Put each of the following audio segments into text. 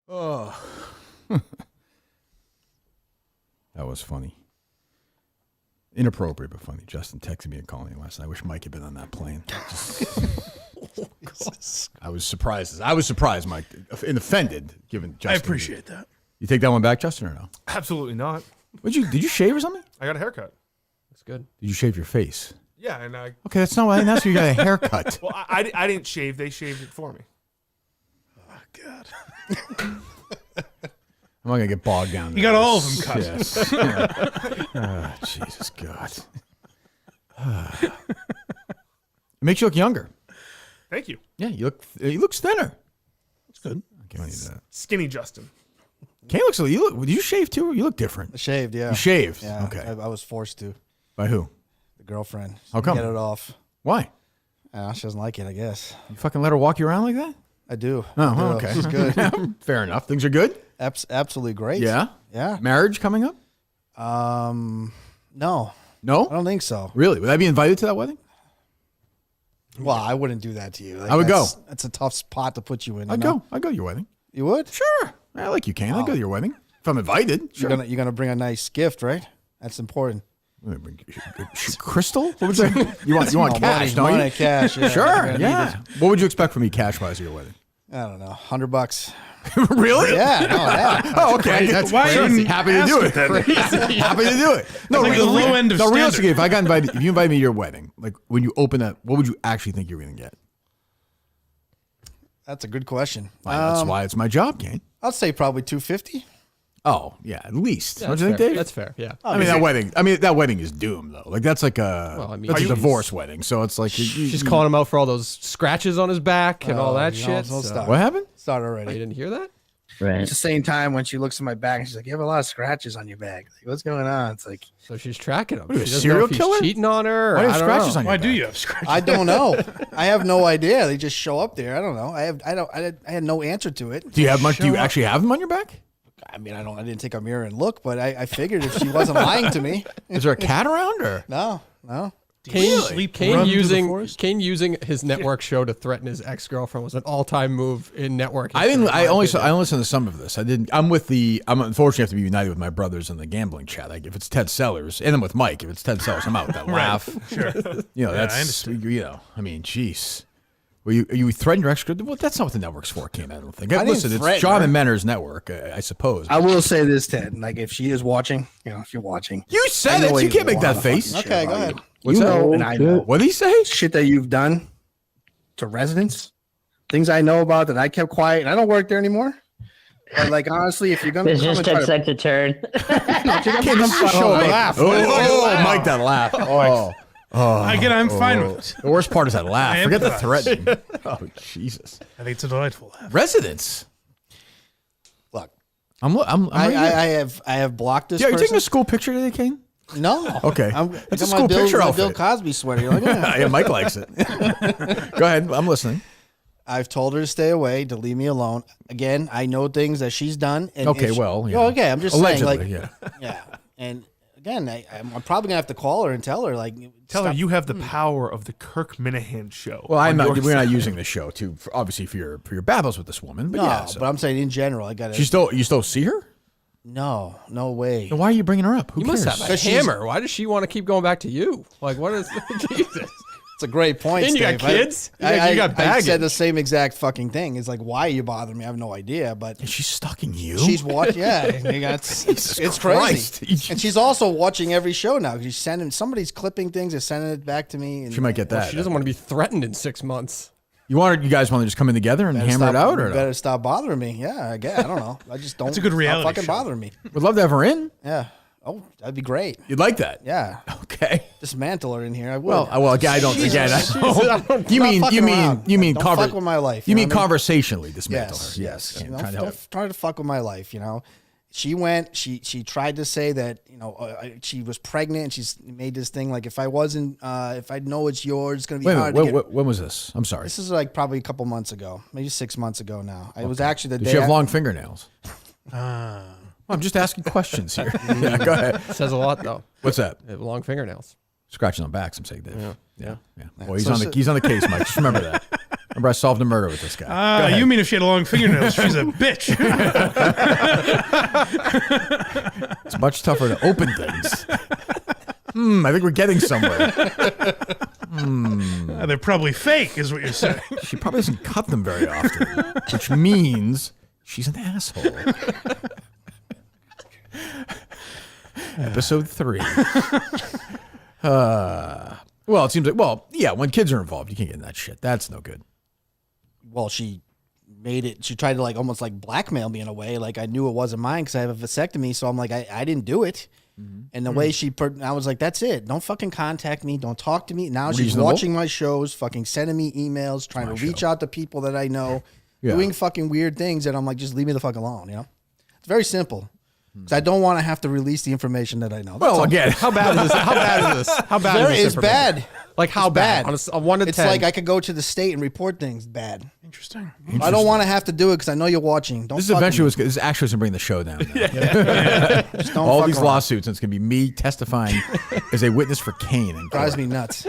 Oh. That was funny. Inappropriate, but funny. Justin texted me and Cullinane last night. I wish Mike had been on that plane. I was surprised. Mike, and offended, given Justin. I appreciate that. You take that one back, Justin, or no? Absolutely not. Did you shave or something? I got a haircut. That's good. Did you shave your face? Yeah, and I. Okay, that's not why I didn't ask you. You got a haircut. Well, I didn't shave. They shaved it for me. Oh God. I'm not gonna get bogged down. You got all of them cut. Yes. Yeah. Oh, Jesus God. It makes you look younger. Thank you. Yeah, you look thinner. That's good. Okay, I need that. Skinny Justin. Kane looks. Did you shave too? You look different. I shaved, yeah. You shaved. Yeah. Okay. I was forced to. By who? The girlfriend. How come? Get it off. Why? She doesn't like it, I guess. You fucking let her walk you around like that? I do. Oh, okay. She's good. Fair enough. Things are good? Absolutely great. Yeah? Yeah. Marriage coming up? No. No? I don't think so. Really? Would I be invited to that wedding? Well, I wouldn't do that to you. I would go. That's a tough spot to put you in. I'd go to your wedding. You would? Sure. I like you, Kane. I'd go to your wedding. If I'm invited. Sure. You're gonna bring a nice gift, right? That's important. Crystal? What was that? You want cash, don't money, you? Cash, yeah. Sure, yeah. What would you expect from me cash-wise at your wedding? I don't know, $100. Really? Yeah, no, yeah. Oh, okay. That's why you happy to do it. Happy to do it. No, like the low end of standard. Realistically, if you invited me to your wedding, like when you open that, what would you actually think you were going to get? That's a good question. That's why it's my job, Kane. I'll say probably $250. Oh, yeah, at least. Yeah, Don't you think, Dave? That's fair, yeah. I mean, that wedding is doomed, though. Like, that's like that's a divorce wedding. So it's like... She's calling him out for all those scratches on his back and all that shit. Don't stop. What happened? Start Oh, already. you didn't hear that? Right. It's the same time when she looks at my back and she's like, "You have a lot of scratches on your back. Like, what's going on?" It's like, so she's tracking him. What are you, She a doesn't know serial if he's killer? cheating on her. Why do you have I don't scratches know. on your Why back? do you have scratches? I don't know. I have no idea. They just show up there. I don't know. I had no answer to it. Do you have much? Do you actually have them on your back? I mean, I didn't take a mirror and look, but I figured if she wasn't lying to me. Is there a cat around or? No. Kane using his network show to threaten his ex-girlfriend was an all-time move in networking. I only listened to some of this. I didn't. I'm unfortunately have to be united with my brothers in the gambling chat. Like if it's Ted Sellers, and then with Mike, if it's Ted Sellers, I'm out with that laugh. Sure. That's I mean, jeez. Are you threatening your ex-girlfriend? Well, that's not what the network's for, Kane. I don't think. Listen, it's John and Menner's network, I suppose. I will say this, Ted. Like, if she is watching, if you're watching, You said it. You can't make that face. Okay, go ahead. What's you that? know, and I know What did he say? shit that you've done to residents, things I know about that I kept quiet, and I don't work there anymore. But like, honestly, if you're gonna This just takes like to turn. Laugh. Oh, Mike, that laugh. Again, I'm fine with it. The worst part is that laugh. I Forget the empathize. threatening. Oh, Jesus. I think it's a delightful laugh. Residents. Look, I'm I have blocked this. Yeah, you're person. taking a school picture today, Kane? No. Okay. It's a school picture my outfit. Bill Cosby sweater. You're like, Yeah, Mike likes it. Go ahead. I'm listening. I've told her to stay away, to leave me alone. Again, I know things that she's done. And Okay, if she- well, yeah. Oh, okay, I'm just Allegedly, saying, yeah. And again, I'm probably gonna have to call her and tell her, like, Tell her stop. you have the power of the Kirk Minahan show. Well, on your we're not side. using the show obviously for your battles with this woman. But No, yeah, so. but I'm saying in general, I gotta. You still see her? No way. Then why are you bringing her up? Who You cares? must have a hammer. Why does she want to keep going back to you? Like, what is Jesus? It's a great point. And you got Steve. kids? You got I baggage. said the same exact fucking thing. It's like, why are you bothering me? I have no idea, but And she's stalking you? she's watching. Yeah, it's Christ. crazy. And she's also watching every show now. She's sending somebody's clipping things and sending it back to me. And She might get that. She doesn't want to be threatened in 6 months. You guys want to just come in together and hammer it out, or no? better stop bothering me? Yeah, I guess. I don't know. I just don't. That's a good reality stop fucking show. bothering me. Would love to have her in. Yeah. Oh, that'd be great. You'd like that? Yeah. Okay. Dismantle her in here. I would. Well, again, I don't. Again, you Not mean fucking around. Don't fuck with my life. You know mean what I mean? conversationally dismantle Yes, her? yes. Yeah, trying to help. Don't try to fuck with my life. She went. She tried to say that she was pregnant. And she's made this thing like if I wasn't, if I know it's yours, it's gonna be Wait a hard. minute. When was this? I'm sorry. This is like probably a couple months ago, maybe 6 months ago now. It was actually the Does day. she have long fingernails? I'm just asking questions here. Yeah, go ahead. It says a lot, though. What's that? They have long fingernails. Scratching on backs. I'm saying, Dave. Yeah. Yeah. Well, So he's on the case, Mike. Just remember that. Remember, I solved a murder with this guy. You mean if she had long fingernails, she's a bitch. It's much tougher to open things. I think we're getting somewhere. They're probably fake, is what you're saying. She probably doesn't cut them very often, which means she's an asshole. Episode 3. Well, it seems like, yeah, when kids are involved, you can't get in that shit. That's no good. Well, she made it. She tried to like almost like blackmail me in a way. Like I knew it wasn't mine because I have a vasectomy. So I'm like, I didn't do it. And the way I was like, that's it. Don't fucking contact me. Don't talk to me. Now she's watching my shows, fucking sending me emails, trying to reach out to people that I know, doing fucking weird things. And I'm like, just leave me the fuck alone. You know, it's very simple. Because I don't want to have to release the information that I know. Well, again, How bad is this? How bad is this? How bad is this? It's bad. Like how It's bad? bad. On a 1 to 10. It's like I could go to the state and report things bad. Interesting. I don't want to have to do it because I know you're watching. Don't. this eventually was. This actually was going to bring the show down. Just don't All fuck these around. lawsuits, and it's going to be me testifying as a witness for Kane. And Drives me nuts.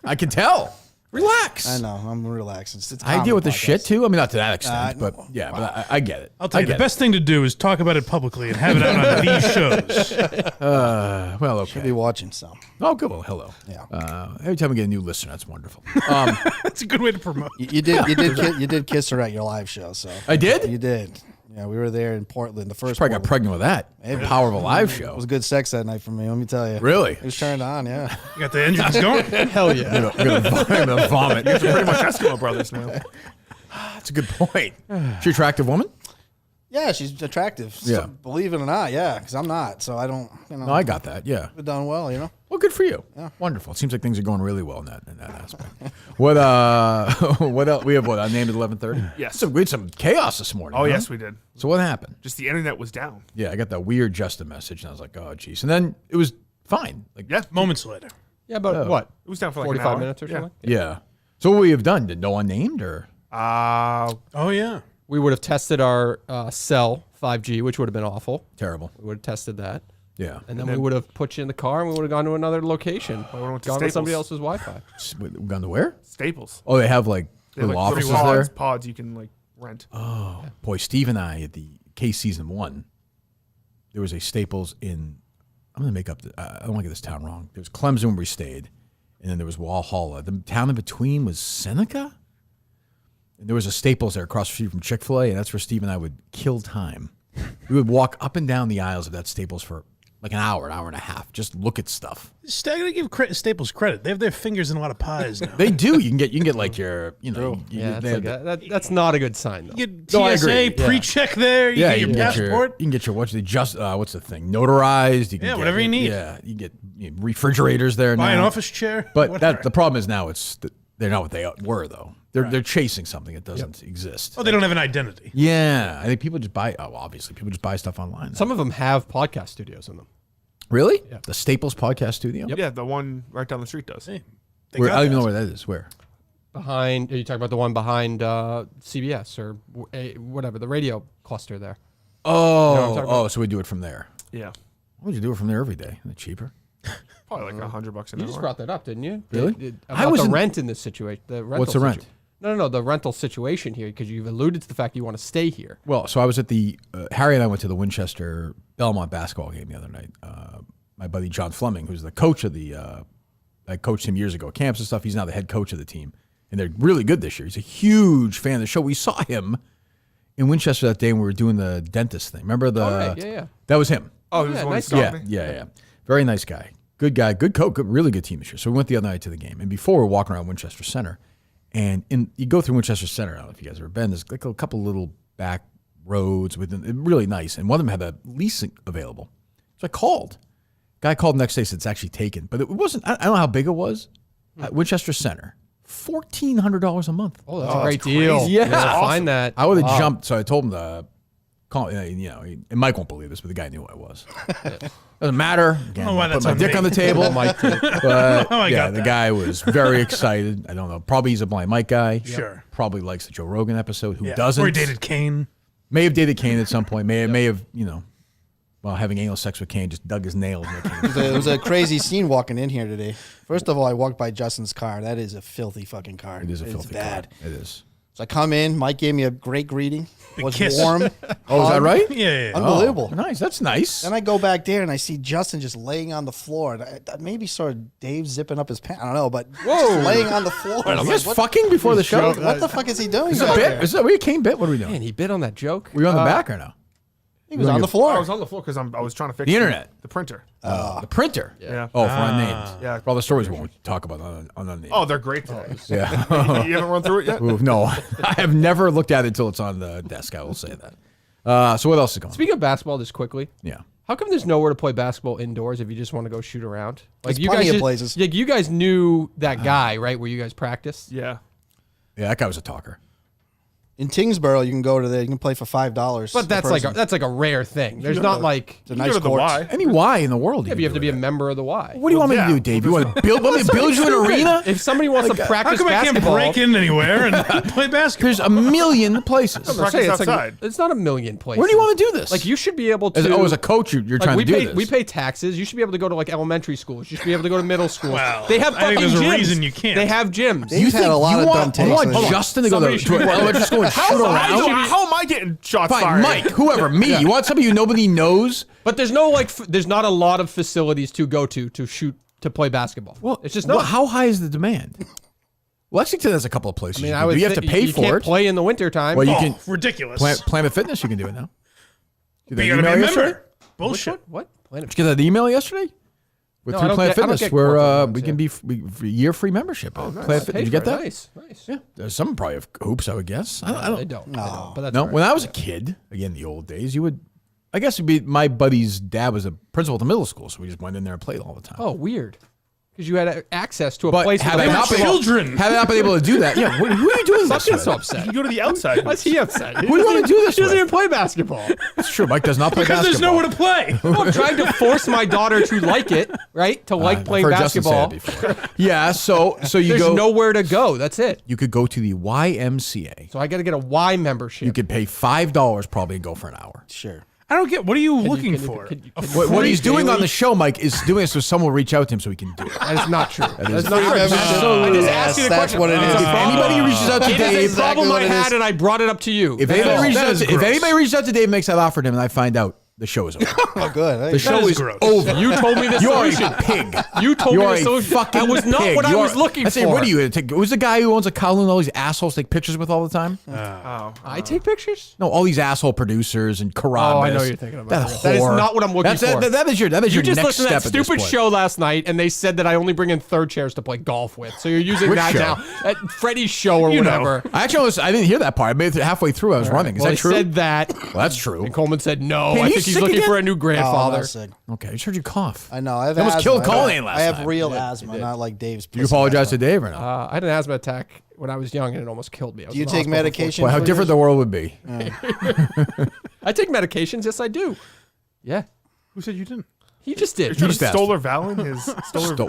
I can tell. Relax. I know. I'm relaxed. It's I deal with the podcast. shit too. I mean, not to that extent, but no. yeah, but I get it. I'll tell you, the best thing to do is talk about it publicly and have it out on these shows. Well, Should okay. be watching some. Oh, good. Well, hello. Yeah. Every time we get a new listener, that's wonderful. That's a good way to promote. You did kiss her at your live show. So I did? You did. Yeah, we were there in Portland. The first Probably got Portland. pregnant with that. The power of a live It show. was good sex that night for me. Let me tell you. Really? It was turned on. Yeah. You got the engines going? Hell yeah. I'm gonna vomit. Pretty much Eskimo brothers now. That's a good point. She attractive woman? Yeah, she's attractive. So, Yeah. believe it or not, yeah, because I'm not. So I don't. You know. No, I got that. Yeah. We've done well. You know. Well, good for you. Yeah. Wonderful. It seems like things are going really well in that aspect. What what else? We have what? I named at 11:30. Yes. So we had some chaos this morning. Oh, huh? yes, we did. So what happened? Just the internet was down. Yeah, I got that weird Justin message, and I was like, oh, geez. And then it was fine. Like, Yeah. Moments later. Yeah, but what? It was down for like 45 an hour. minutes or something? yeah. So what we have done? Did no one named or? Oh, yeah. We would have tested our cell 5G, which would have been awful. Terrible. We would have tested that. Yeah. And then we would have put you in the car and we would have gone to another location. would've went to Gone to somebody Staples. else's Wi-Fi. We've gone to where? Staples. Oh, they have like They have little like offices pods, there. pods you can like rent. Boy, Steve and I at the K season 1, there was a Staples in. I'm gonna make up. I don't want to get this town wrong. There was Clemson where we stayed, and then there was Walhalla. The town in between was Seneca, and there was a Staples there across the street from Chick-fil-A, and that's where Steve and I would kill time. We would walk up and down the aisles of that Staples for like an hour and a half, just look at stuff. I gotta give Staples credit. They have their fingers in a lot of pies now. They do. You can get like your, Yeah, they have that's not a good sign, though. You get No, I TSA agree. Yeah. pre-check there. You get your passport. You can get your what's the thing notarized. You can Yeah, get whatever you need. Yeah, you get refrigerators there Buy an now. office chair. But whatever. the problem is now they're not what they were though. They're chasing something that doesn't exist. Oh, they don't have an identity. Yeah, I think people just buy. Oh, obviously, people just buy stuff online. Some of them have podcast studios in them. Really? Yeah. The Staples Podcast Studio. Yeah, the one right down the street does. Hey, they Where, got I don't even that. know where that is. Where? Behind, are you talking about the one behind CBS or whatever, the radio cluster there? Oh, what I'm talking about? so we do it from there. Yeah. Why would you do it from there every day? Isn't it cheaper? Probably like $100 an You hour. just brought that up, didn't you? Really? About was the in- rent in this situation. What's the rent? No, the rental situation here, because you've alluded to the fact you want to stay here. Well, so I was at the Harry and I went to the Winchester Belmont basketball game the other night. My buddy John Fleming, who's the coach of the, I coached him years ago at camps and stuff. He's now the head coach of the team, and they're really good this year. He's a huge fan of the show. We saw him in Winchester that day when we were doing the dentist thing. Remember the? Oh, right. Yeah. That was him. Oh, he was yeah, the one nice who guy. stopped Yeah, me? yeah. Very nice guy. Good guy. Good coach. Good, really good team this year. So we went the other night to the game, and before we're walking around Winchester Center, and you go through Winchester Center. I don't know if you guys have ever been. There's like a couple little back roads within, really nice, and one of them had a leasing available. So I called. Guy called the next day, said it's actually taken, but it wasn't. I don't know how big it was. Winchester Center, $1,400 a month. Oh, that's a great deal. crazy. Yeah. Find that. I would have jumped. So I told him to call. And Mike won't believe this, but the guy knew who I was. Doesn't matter. Again, know why I put that's my on dick me. on the table. Mike did. But Oh, I yeah, got the that. guy was very excited. I don't know. Probably he's a Blind Mike guy. Sure. Probably likes the Joe Rogan episode. Who Yeah. doesn't? Or he dated Kane. May have dated Kane at some point. May have. while having anal sex with Kane, just dug his nails in the Kane. It was a crazy scene walking in here today. First of all, I walked by Justin's car. That is a filthy fucking car. It is a filthy bad. car. It is. So I come in. Mike gave me a great greeting. It was kiss. warm. Oh, is that right? Yeah. Unbelievable. Oh, nice. That's nice. Then I go back there and I see Justin just laying on the floor. And I maybe saw Dave zipping up his pants. I don't know, but just laying on the floor. Are you guys fucking before the show? What the fuck is he doing? Is it a back bit? there? Is that were you a Kane bit? What are we doing? Man, he bit on that joke. Were you on the back or no? He was on the I floor. was on the floor because I was trying to fix The internet. the printer. The printer. Yeah. Oh, for unnamed. Yeah. Well, the stories we won't talk about on unnamed. Oh, they're great today. Yeah. You haven't run through it yet? Ooh, no, I have never looked at it until it's on the desk. I will say that. So what else is going on? Speaking of basketball, just quickly. Yeah. How come there's nowhere to play basketball indoors if you just want to go shoot around? There's you plenty guys of places. Like you guys knew that guy, right? Where you guys practiced? Yeah. Yeah, that guy was a talker. In Tingsboro, you can go to there. You can play for $5. But that's like a rare thing. There's not like It's a You nice go to the court. Y. Any Y in the world. yeah, but you have to be a member of the Y. What do you want me to yeah. do, Dave? You want to build? Want me to build you an arena? If somebody wants to How practice come I can't basketball, break in anywhere and play basketball? There's a million places. I'm Practice saying it's outside. it's not a million places. Where do you want to do this? Like you should be able to. as a coach, you're like trying we to do pay, this. we pay taxes. You should be able to go to like elementary schools. You should be able to go to middle schools. Well, they have I fucking think there's a gyms. reason you can't. They have gyms. You've had a lot of dumb takes. You want lately. Justin to go Somebody to should be an elementary school and shoot around? How am I getting shots Fine, fired? Mike, whoever, me. You want somebody who nobody knows? But there's no there's not a lot of facilities to go to shoot to play basketball. Well, it's just not. How high is the demand? Lexington has a couple of places. I mean, you I can would do. You have to think pay you for can't it. play in the wintertime. Well, you Oh, can ridiculous. Planet Fitness. You can do it now. Did you they gotta be a email member. yesterday? Bullshit. What? Planet Did you get that email yesterday? With No, through I don't Planet get- I don't Fitness, get where corporate we ones, can be year free membership. Oh, Planet Fit- Did you get that? Nice. Yeah, there's some probably have hoops. I would guess. I They don't. don't. They don't. But that's No, all right. when I was a kid, again the old days, you would. I guess it'd be my buddy's dad was a principal at the middle school, so we just went in there and played all the time. Oh, weird. Because you had access to a But place. had where I they not were been children. had I not been able to do that, yeah. Who are you doing Stop this getting with? so You upset. can go to the outside. Why's he upset? Who do you want to do this He doesn't with? even play basketball. It's true. Mike does not play Because there's basketball. nowhere to play. No, I'm trying to force my daughter to like it, right? To like playing I've heard Justin say basketball. that before. Yeah. So you There's go. nowhere to go. That's it. You could go to the YMCA. So I got to get a Y membership. You could pay $5 probably and go for an hour. Sure. I don't get. What are you looking for? What he's doing on the show, Mike, is doing it so someone will reach out to him so he can do it. That is not true. That's is not true. I just asked you the that's question. what it is. If anybody reaches out to It Dave, is a problem what I it had, is. and I brought it up to you. if That's all. anybody reaches out to Dave and makes that offer to him, and I find out, the show is over. Oh, good. The show is is gross. over. You told me the You are solution. a pig. You told You me are the a solution. fucking That was not pig. what I You was are- looking I say, for. what are you going to take? Who's the guy who owns a Cullinane? All these assholes take pictures with all the time? Oh. I take pictures? No, all these asshole producers and Karamis. Oh, I know what you're thinking about. That That is whore. not what I'm looking That's- for. That is your You just next listened to step that at this stupid point. show last night, and they said that I only bring in third chairs to play golf with. So you're using Which that show? now. At Freddie's show or You know. whatever. I didn't hear that part. I made it halfway through. I was running. Is Well, that they true? said that, Well, that's true. and Coleman said no. Hey, I you think he's sick looking again? for a new Oh, I'm grandfather. not sick. Okay, I just heard you cough. I know. I have You almost asthma. killed I got- Cullinane last I have time. real asthma, not like Dave's. You pissy apologize to asthma. Dave or no? I had an asthma attack when I was young, and it almost killed me. I was Do you in the take hospital for medication? Well, how for different this? the world would be. I take medications. Yes, I do. Yeah. Who said you didn't? He just did. just asked. Stoller Valen? His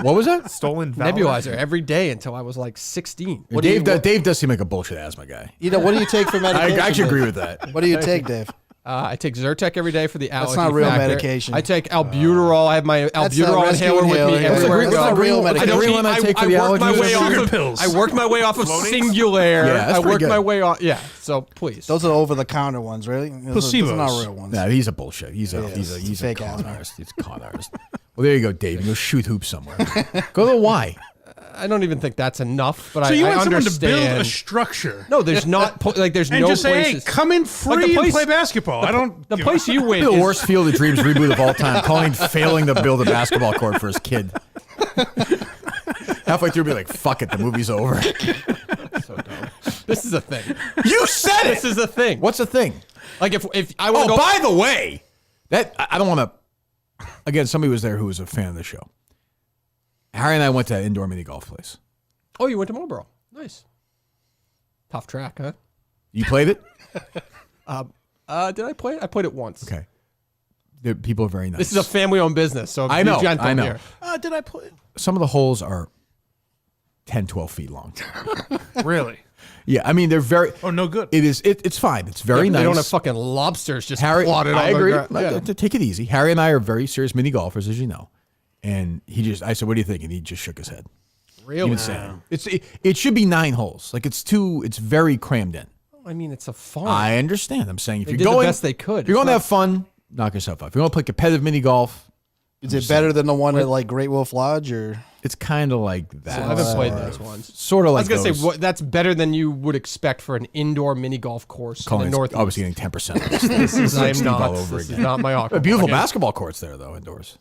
What was that? stolen Valen? Nebulizer every day until I was like 16. Dave does seem like a bullshit asthma guy. You know, what do you take for I medication? actually Dave? agree with that. What do you take, Dave? I take Zyrtec every day for the allergy. That's not real factor. medication. I take albuterol. I have my That's not albuterol rescue inhaler with me inhaler. That's everywhere I not go. real I medication. don't Real eat- one I take for the worked my allergies? way off Sugar of. pills. I worked my way off of Floating? Singulair. Yeah, that's I pretty worked good. my way off. Yeah. So please. Those are over-the-counter ones, really. Those are Placebos. not real ones. No, he's a bullshit. He's a fake con asthma. artist. He's a con artist. Well, there you go, Dave. Go shoot hoops somewhere. Go to the Y. I don't even think that's enough. But So you I want someone to build understand. a structure No, there's not. There's and no just say, places. "Hey, come in Like free the place- and play basketball." I don't. The place you win The is worst Field of Dreams reboot of all time. Colleen failing to build a basketball court for his kid. Halfway through, be like, "Fuck it, the movie's over." so dumb. This is a thing. You said This it. is a thing. What's the thing? Like if I want to Oh, go. by the way, that I don't want to. Again, somebody was there who was a fan of the show. Harry and I went to that indoor mini golf place. Oh, you went to Marlboro. Nice. Tough track, huh? You played it? Did I play it? I played it once. Okay. The people are very nice. This is a family-owned business, so I know. be gentle I know. here. Did I play? Some of the holes are 10, 12 feet long. Really? Yeah, I mean they're very. Oh, no good. It is. It's fine. It's very nice. They don't have fucking lobsters just Harry, plotted I on agree. the ground. Yeah. Take it easy. Harry and I are very serious mini golfers, as you know. And I said, "What do you think?" And he just shook his head. Really? He was saying it should be 9 holes. Like it's very crammed in. I mean, it's a farm. I understand. I'm saying if They you're did the going, best they could. If you're going to have fun, knock yourself out. If you want to play competitive mini golf, Is it better than the one at like Great Wolf Lodge or? it's kind of like that. I haven't played those ones. Sort of I like was gonna those. say that's better than you would expect for an indoor mini golf course in the Colleen's Northeast. obviously getting 10%. I am Steve not. all over This is again. not my awkward. Beautiful Again, basketball courts there though indoors.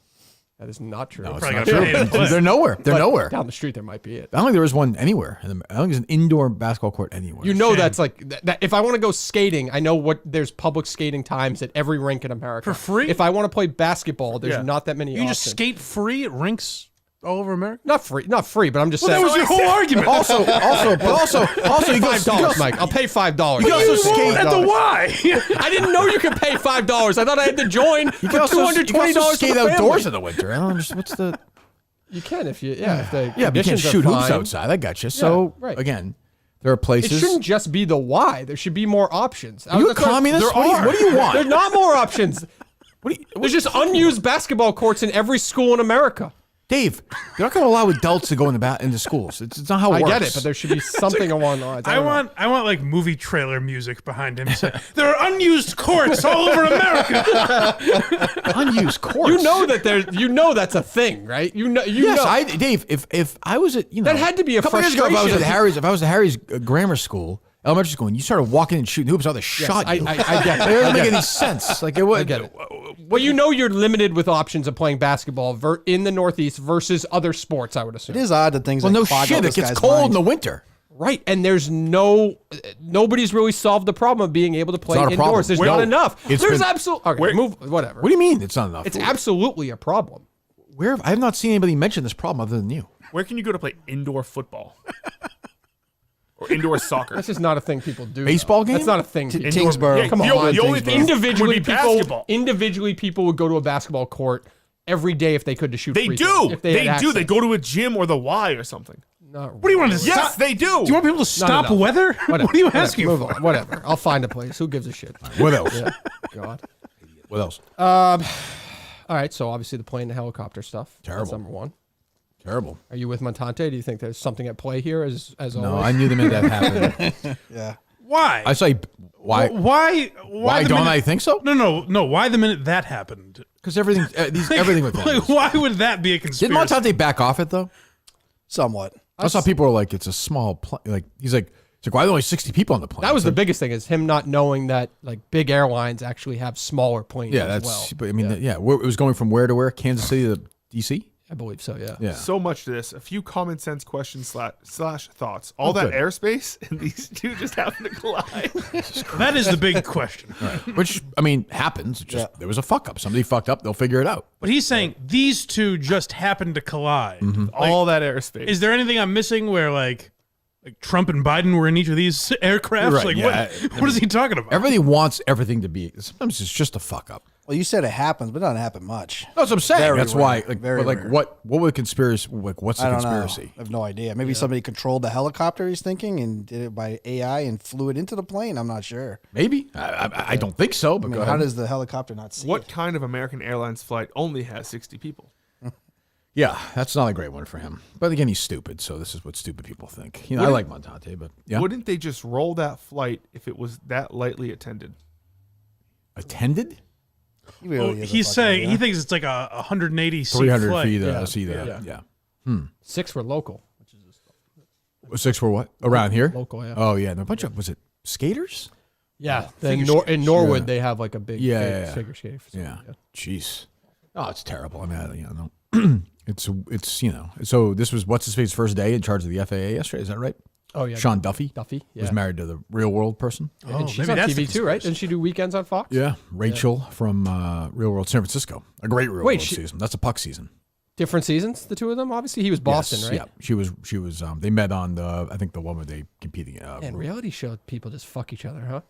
That is not true. No, it's Probably not gotta true. pay to play. They're nowhere. They're But nowhere. down the street there might be it. I don't think there is one anywhere. I don't think there's an indoor basketball court anywhere. You know Shame. that's like that. If I want to go skating, I know what there's public skating times at every rink in America For free? If I want to play basketball, there's Yeah. not that many. You can just options. skate free at rinks all over America? Not free, but I'm just Well, saying. that was your whole argument. Also, you go $5, Mike. I'll pay $5. You can also skate At the Y. I didn't know you could pay $5. I thought I had to join You for can also, you can $220 also for skate the family. outdoors in the winter. I don't understand. What's the... You can if the Yeah, but you can't conditions are shoot hoops fine. outside. I got you. So, right. again, there are It places... shouldn't just be the Y. There should be more options. Are you a communist? There What do you want? There's not more options. What do you, There's just unused basketball courts in every school in America. Dave, they're not going to allow adults to go into schools. It's not how it I works. get it, but there should be something along the lines. I don't know. want like movie trailer music behind him. Saying, there are unused courts all over America. unused courts. You know that's a thing, right? You know. Yes, Dave. If I was at That had to be a couple years ago, if I was frustration. at Harry's grammar school, elementary school, and you started walking and shooting hoops, I would have shot you. I get it. It doesn't I make get any it. sense. Like it would. I get it. Well, you know you're limited with options of playing basketball in the Northeast versus other sports, I would assume. It is odd that things. Well, like no clog shit. up It this gets guy's cold mind. in the winter. Right, and there's nobody's really solved the problem of being able to play not a problem. indoors. There's Well, not enough. it's There's been- absolutely whatever. What do you mean it's not enough? It's absolutely a problem. Where I have not seen anybody mention this problem other than you. Where can you go to play indoor football? Or indoor soccer? That's just not a thing people do. Baseball though. game? That's not a thing. To people- Kingsborough. Yeah, Come the on, only- the only thing individually would be people basketball. individually people would go to a basketball court every day if they could to shoot. They free do. throws, if They had do. They access. go to a gym or the Y or something. Not What do you want to Yes, stop? they do. Do you want people to stop enough. weather? Whatever, What are you whatever, asking move for? on, whatever. I'll find a place. Who gives a shit? What else? Yeah. God. What else? All right. So obviously the plane and helicopter stuff. Terrible. That's number one. Terrible. Are you with Montante? Do you think there's something at play here? As No, always? I knew the minute that happened. Yeah. Why? I say why? Why the don't minute- I think so? No. Why the minute that happened? Because everything with him. Like, why would that be a conspiracy? Did Montante back off it though? Somewhat. I saw people were like, "It's a small plane." Like he's like, why are there only 60 people on the plane? That was So- the biggest thing, is him not knowing that like big airlines actually have smaller planes. Yeah, as that's. well. But I mean, it was going from where to where? Kansas City to DC. I believe so. Yeah. Yeah. So much to this. A few common sense questions slash thoughts. All that good. airspace, and these two just happen to collide. That is the big question. Which I mean happens. It's just there was a fuck up. Somebody fucked up. They'll figure it out. But he's saying these two just happened to collide. All that airspace. Is there anything I'm missing where like Trump and Biden were in each of these aircrafts? Right, Like yeah. what is he talking about? Everybody wants everything to be. Sometimes it's just a fuck up. Well, you said it happens, but it doesn't happen much. That's what I'm saying. Very That's rare. why. Like, Very but like, rare. what would conspiracy? Like, what's the I don't know. conspiracy? I have no idea. Maybe somebody controlled the helicopter, he's thinking, and did it by AI and flew it into the plane. I'm not sure. Maybe. I don't think so. But I mean, go how ahead. does the helicopter not see what it? kind of American Airlines flight only has 60 people? Yeah, that's not a great one for him. But again, he's stupid, so this is what stupid people think. You know, I like Montante, but yeah. Wouldn't they just roll that flight if it was that lightly attended? Attended? He really Oh, is a he's fucking saying idiot. he thinks it's like a 180 seat 300 flight. feet. Yeah. See that? Yeah. Yeah. 6 were local. 6 for what? Around here? Local, yeah. Oh yeah, and a bunch of was it skaters? Yeah. Figure In Norwood, Yeah. they have like a big Yeah. figure skating facility. Yeah. Jeez. Oh, it's terrible. I mean, no. it's you know. So this was what's his face first day in charge of the FAA yesterday. Is that right? Oh yeah. Sean Duffy Duffy. Yeah. was married to the real world person. Oh, and she's maybe on that's the TV too, right? Didn't she do weekends on Fox? Yeah, Rachel from Real World San Francisco. A great Real Wait, World she- season. That's a puck season. Different seasons, the two of them. Obviously, he was Boston, Yes, right? Yeah, she was. They met on the I think the one where they competing. And reality show people just fuck each other, huh?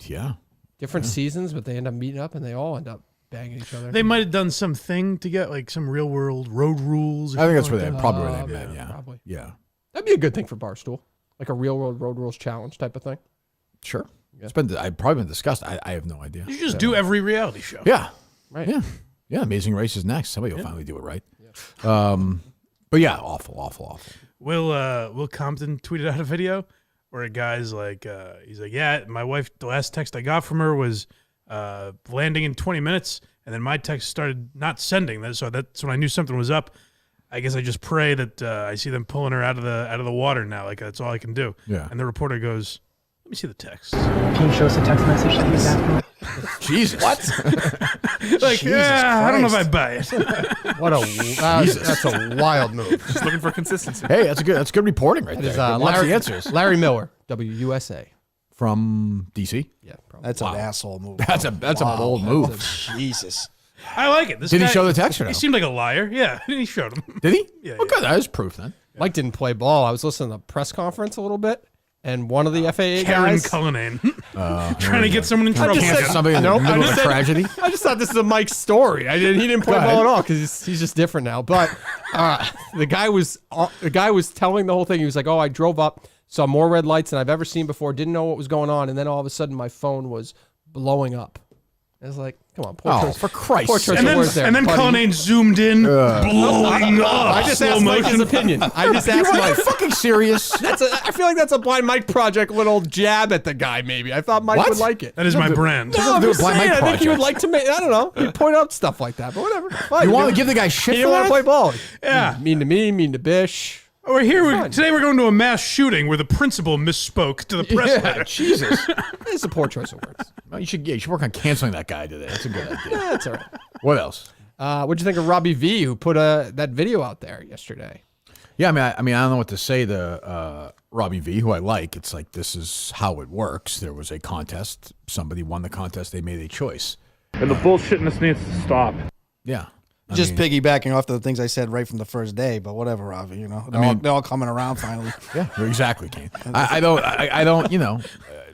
Yeah. Different seasons, but they end up meeting up and they all end up banging each other. They might have done something to get like some real world road rules. or I think that's where something they like probably where they met. man, Yeah. probably. Yeah. That'd be a good thing for Barstool. Like a real world road rules challenge type of thing. Sure. I've probably been discussed. I have no idea. You just do every reality show. Yeah. Right. Yeah. Yeah. Amazing Race is next. Somebody will finally do it right. Yeah. But yeah, awful. Will Compton tweeted out a video where a guy's like, he's like, yeah, my wife, the last text I got from her was landing in 20 minutes. And then my text started not sending that. So that's when I knew something was up. I guess I just pray that I see them pulling her out of the water now. Like that's all I can do. Yeah. And the reporter goes, let me see the text. Can you show us a text message that he was asking? Jesus. What? Like, Jesus I don't know if I Christ. buy it. What that's a wild move. Just looking for consistency. Hey, that's good reporting right there. Lots of answers. Larry Miller, WUSA. From DC. Yeah, probably. That's an asshole move. That's a bold move. Jesus. I like it. This Did he guy- show the text or no? He seemed like a liar. Yeah, he showed him. Did he? Yeah, Well, good. That is proof then. Mike didn't play ball. I was listening to the press conference a little bit, and one of the FAA Karen guys. Cullinane. Trying to get someone in trouble. just said- again. Somebody in the Nope, I middle of just a said- tragedy. I just thought this is a Mike story. He didn't play Go ball ahead. at all because he's just different now. But the guy was telling the whole thing. He was like, "Oh, I drove up, saw more red lights than I've ever seen before. Didn't know what was going on, and then all of a sudden my phone was blowing up." I was like, "Come on, poor Oh, choice. for Christ's Poor sake. choice of words there, and then buddy. Cullinane zoomed in, blowing up. I just slow asked Mike his motion. opinion. I just asked Are you Mike. fucking serious? I feel like that's a Blind Mike project little jab at the guy. Maybe I thought Mike What? would like it. That is my brand. No, I'm do a just Blind saying. Mike I think he would project. like to make. I don't know. He'd point out stuff like that, but whatever. Fine. You want to give the guy shit He for didn't want that? to play ball. Yeah. Mean to me, mean to Bish. We're here. Fine. Today we're going to a mass shooting where the principal misspoke to the press. Yeah, later. Jesus. It's a poor choice of words. Well, you should work on canceling that guy today. That's a good idea. That's all right. What else? What'd you think of Robbie V, who put that video out there yesterday? Yeah, I mean, I don't know what to say to Robbie V, who I like. It's like this is how it works. There was a contest. Somebody won the contest. They made a choice. And the bullshitness needs to stop. Yeah. Just piggybacking off the things I said right from the first day, but whatever, Ravi. You know, they're all coming around finally. Yeah, exactly, Kane. I don't. You know,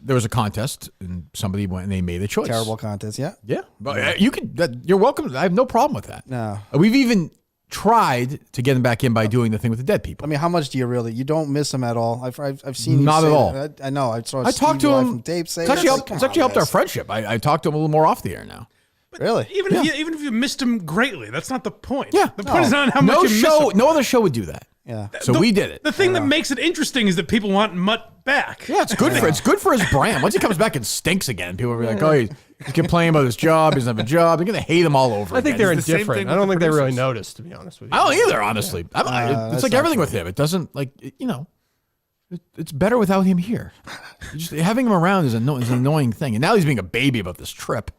there was a contest and somebody went and they made a choice. Terrible contest. Yeah. Yeah, but you could. You're welcome. I have no problem with that. No. We've even tried to get him back in by doing the thing with the dead people. I mean, how much do you really? You don't miss him at all. I've seen you Not say at all. that. I know. I saw. I talked to Steve Vai him. from tape say It's actually that. helped, it's actually helped our friendship. I talked to him a little more off the air now. Really? Even if you missed him greatly, that's not the point. Yeah. The point is not how much No you miss show. him. No other show would do that. Yeah. So we did it. The thing that makes it interesting is that people want Mutt back. Yeah, it's good for his brand. Once he comes back and stinks again, people will be like, "Oh, he's complaining about his job. He doesn't have a job." They're gonna hate him all over. I think again. they're It's the same indifferent. thing I don't with think the they really producers. noticed, to be honest with you. I don't either, honestly. It's that's like not everything true. with him. It doesn't you know. It's better without him here. Just having him around is an annoying thing. And now he's being a baby about this trip.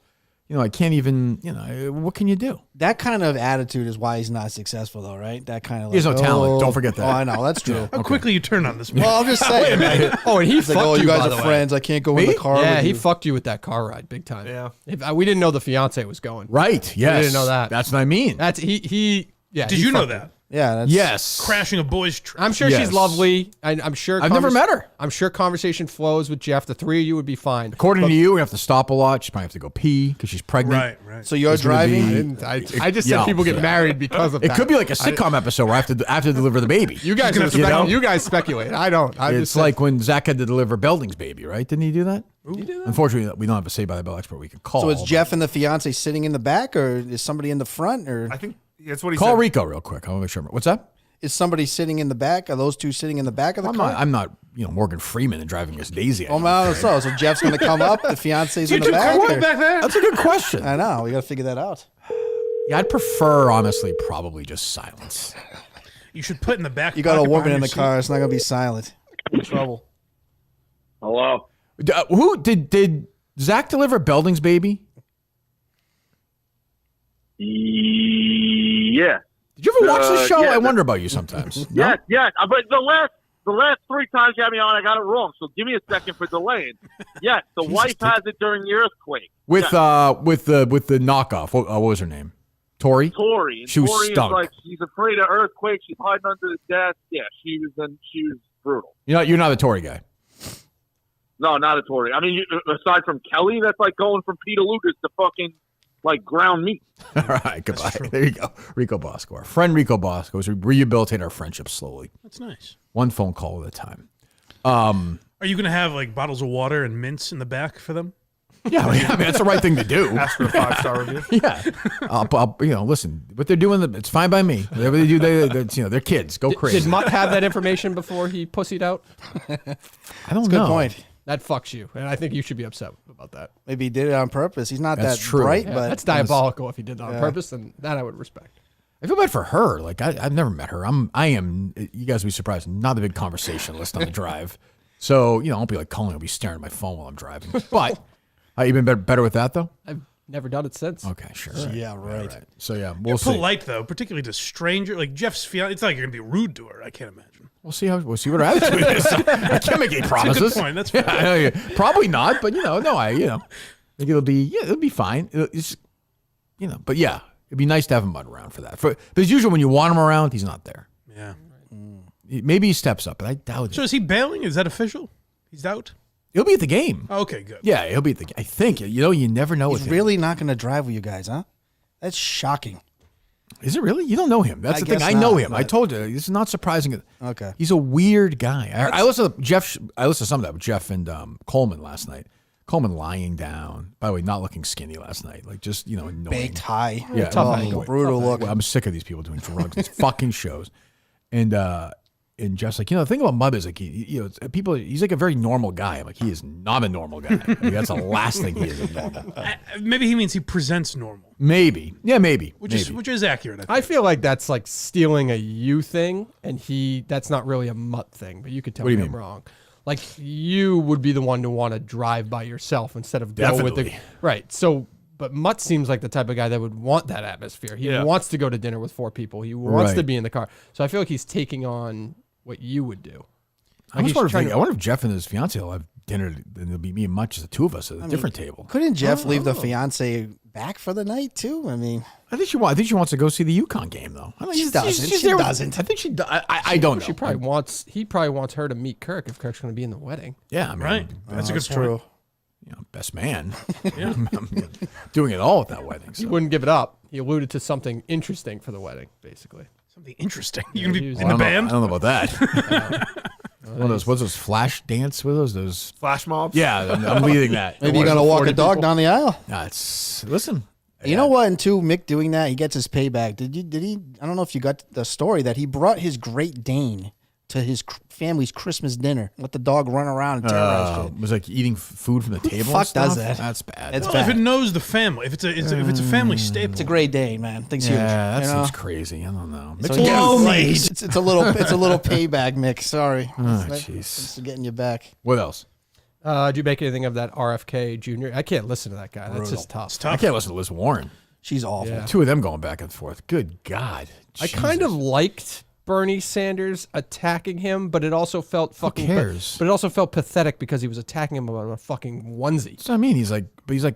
You know, I can't even. You know, what can you do? That kind of attitude is why he's not successful, though, right? That kind of. He has no talent. Don't forget that. Oh, I know. That's true. How quickly you turn on this man. Well, I'm just saying. Oh, and he It's fucked like, oh, you by guys the are way. friends. I can't go in the car. Yeah, with he you. fucked you with that car ride, big time. Yeah. We didn't know the fiance was going. Right? Yes. didn't know that. That's what I mean. That's he. Yeah. Did he you know fucked that? her. Yeah. That's, Yes. Crashing a boy's trip. I'm sure Yes. she's lovely. I'm sure. I've never met her. I'm sure conversation flows with Jeff. The three of you would be fine. According to you, we have to stop a lot. She might have to go pee because she's pregnant. Right. So you're It's gonna driving. be- I just said Yeah. people get married because of It that. could be like a sitcom episode where I have to deliver the baby. You guys, gonna have to know. you guys speculate. I don't. I It's just said- like when Zach had to deliver Belding's baby, right? Didn't he do that? Unfortunately, we don't have a Say by the Bell expert we can call. So is but- Jeff and the fiance sitting in the back, or is somebody in the front, or I think that's what he Call said. Rico real quick. I want to make sure. What's that? is somebody sitting in the back? Are those two sitting in the back of the car? I'm not, Morgan Freeman and driving his Daisy. Oh, man, so Jeff's going to come up. The fiance's in the back. or- back there. That's a good question. I know. We got to figure that out. Yeah, I'd prefer, honestly, probably just silence. You should put in the back. You got a pocket woman behind in your the car. It's not going to be silent. In trouble. Hello. Who did Zach deliver Belding's baby? Yeah. Did you ever watch the show? yeah, I wonder about you sometimes. Yes, yes. But the last three times you had me on, I got it wrong. So give me a second for delaying. Yes, the wife has it during the earthquake. With Yes. with the knockoff. What was her name? Tori. Tori. And She was Tori stunk. is like she's afraid of earthquakes. She's hiding under the desk. Yeah, she was brutal. You're not a Tory guy. No, not a Tory. I mean, aside from Kelly, that's like going from Peter Lucas to fucking like ground meat. All right, goodbye. There you go, Rico Bosco. Our friend Rico Bosco is rehabilitating our friendship slowly. That's nice. One phone call at a time. Are you going to have like bottles of water and mints in the back for them? Yeah, I mean that's the right thing to do. Ask for a 5-star review. Yeah, listen, what they're doing, it's fine by me. Whatever they do, they're kids. Go crazy. Did Mutt have that information before he pussied out? I don't know. Good point. That fucks you, and I think you should be upset about that. Maybe he did it on purpose. He's not That's that true. bright, Yeah, but that's diabolical if he did that on purpose, and that I would respect. I feel bad for her. Like I've never met her. I am. You guys will be surprised. Not a big conversationalist on the drive. So I won't be like Cullinane. I'll be staring at my phone while I'm driving. But you been better with that though. I've never done it since. Okay, sure. yeah, right. So yeah, You're we'll see. polite though, particularly to stranger like Jeff's fiance. It's not like you're going to be rude to her. I can't imagine. We'll see what her attitude is. I can't make any promises. That's a good point. That's fair. Yeah, I know, yeah. Probably not, but I think it'll be fine. But yeah, it'd be nice to have him around for that. But as usual, when you want him around, he's not there. Yeah. Maybe he steps up, but I doubt So it. is he bailing? Is that official? He's out? He'll be at the game. Oh, okay, good. Yeah, he'll be at the game. I think. You never know with He's him. really not going to drive with you guys, huh? That's shocking. Is it really? You don't know him. That's I the thing. guess I know not, him. I but- told you. This is not surprising. Okay. He's a weird guy. I listened to Jeff. I listened to some of that with Jeff and Coleman last night. Coleman lying down. By the way, not looking skinny last night. Like just annoying. Baked high. Yeah, Tough annoying. angle. Brutal look. Well, I'm sick of these people doing drugs. These fucking shows. And Jeff's like, the thing about Mud is like, he's like a very normal guy. I'm like, he is not a normal guy. Like, that's the last thing he is. Normal. Maybe he means he presents normal, Maybe. Yeah, maybe. which is accurate. I think. I feel like that's like stealing a you thing, and that's not really a Mutt thing, but you could tell What do me you I'm mean? wrong. Like you would be the one to want to drive by yourself instead of go with the Definitely. right. So, but Mutt seems like the type of guy that would want that atmosphere. He wants to go to dinner with 4 people. He wants to Right. be in the car. So I feel like he's taking on what you would do. I wonder if Jeff and his fiance will have dinner, and it'll be me and Mutt, just the two of us at a different table. Couldn't Jeff leave the fiance back for the night too? I mean, I think she wants to go see the UConn game though. I think She doesn't. she's She there with- doesn't. I think she does. I don't know. He probably wants her to meet Kirk if Kirk's going to be in the wedding. Yeah, I mean, Right. That's a good point. true. Best man. I'm doing it all at that wedding. He So. wouldn't give it up. He alluded to something interesting for the wedding, basically. Something interesting. You gonna he be was- in the I band? don't know about that. One of those, what's those flash dance with those? Flash mobs. Yeah, I'm leading that. Maybe you're gonna walk a dog down the aisle. Listen. You know what? And too, Mick doing that, he gets his payback. Did he? I don't know if you got the story that he brought his Great Dane to his family's Christmas dinner. Let the dog run around and terrorize shit. Was like eating food from the table. fuck and stuff? does that? That's bad. It's Well, bad. if it knows the family, if it's a family staple, It's a Great Dane, man. Thing's huge. yeah, that you know? seems crazy. I don't know. So Mick's he a- gets- it's a little payback, Mick. Sorry. jeez. It's getting you back. What else? Do you make anything of that RFK Jr.? I can't listen to that guy. That's just tough. it's I tough. can't listen to Liz Warren. She's awful. Yeah. Two of them going back and forth. Good God. I kind of liked Bernie Sanders attacking him, but it also felt fucking. cares? But it also felt pathetic because he was attacking him about a fucking onesie. That's what I mean. He's like,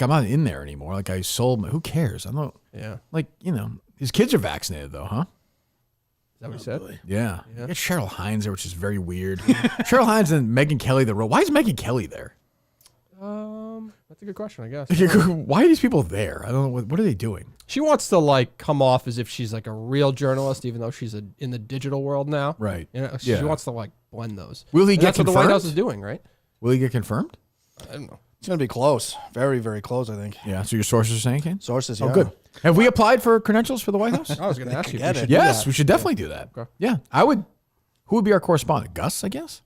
I'm not in there anymore. Like I sold my. Who cares? I don't. Yeah, Like his kids are vaccinated though, huh? is that what he said? Yeah. You got Cheryl Hines there, which is very weird. Cheryl Hines and Megyn Kelly the role. Why is Megyn Kelly there? That's a good question, I guess. Why are these people there? I don't know. What are they doing? She wants to like come off as if she's like a real journalist, even though she's in the digital world now. Right. She Yeah. wants to like blend those. Will he And get that's what the White House confirmed? is doing, right? Will he get confirmed? I don't know. It's gonna be close. Very, very close. I think. Yeah. So your sources are saying, Kane? Sources. Oh, Yeah. good. Have we applied for credentials for the White House? I was going to ask you. If get we it. should do Yes, that. we should definitely do that. Okay. Yeah, I would. Who would be our correspondent? Gus, I guess.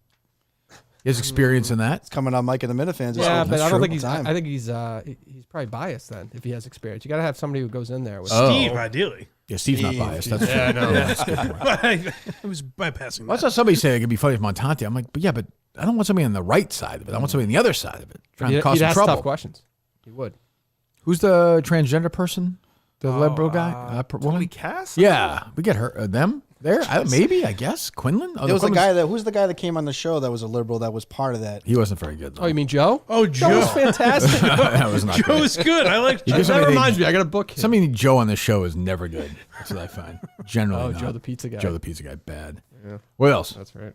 He has experience in that. It's coming on Mike and the Minifans. Yeah, but I don't think he's. I think he's probably biased then if he has experience. You got to have somebody who goes in there with. Steve, ideally. Yeah, Steve's not biased. That's true. Yeah, I know. That's a good point. I was bypassing I that. saw somebody say it could be funny if Montante. I'm like, but I don't want somebody on the right side of it. I want somebody on the other side of it. Trying to He'd cause some ask trouble. tough questions. He would. Who's the transgender person? The liberal guy? Tony woman? Cass? Yeah, we get her. Them there? Maybe, I guess. Quinlan? Oh, There was a Quinlan's- guy that. Who's the guy that came on the show that was a liberal that was part of that? He wasn't very good, though. Oh, you mean Joe? Oh, Joe Joe. was fantastic. that was not Joe good. is good. I like He Joe. gives That somebody reminds me. I got a book. Here. Somebody named Joe on this show is never good. That's what I find. Generally, Oh, not. Joe the pizza guy. Joe the pizza guy, bad. Yeah. What else? That's right.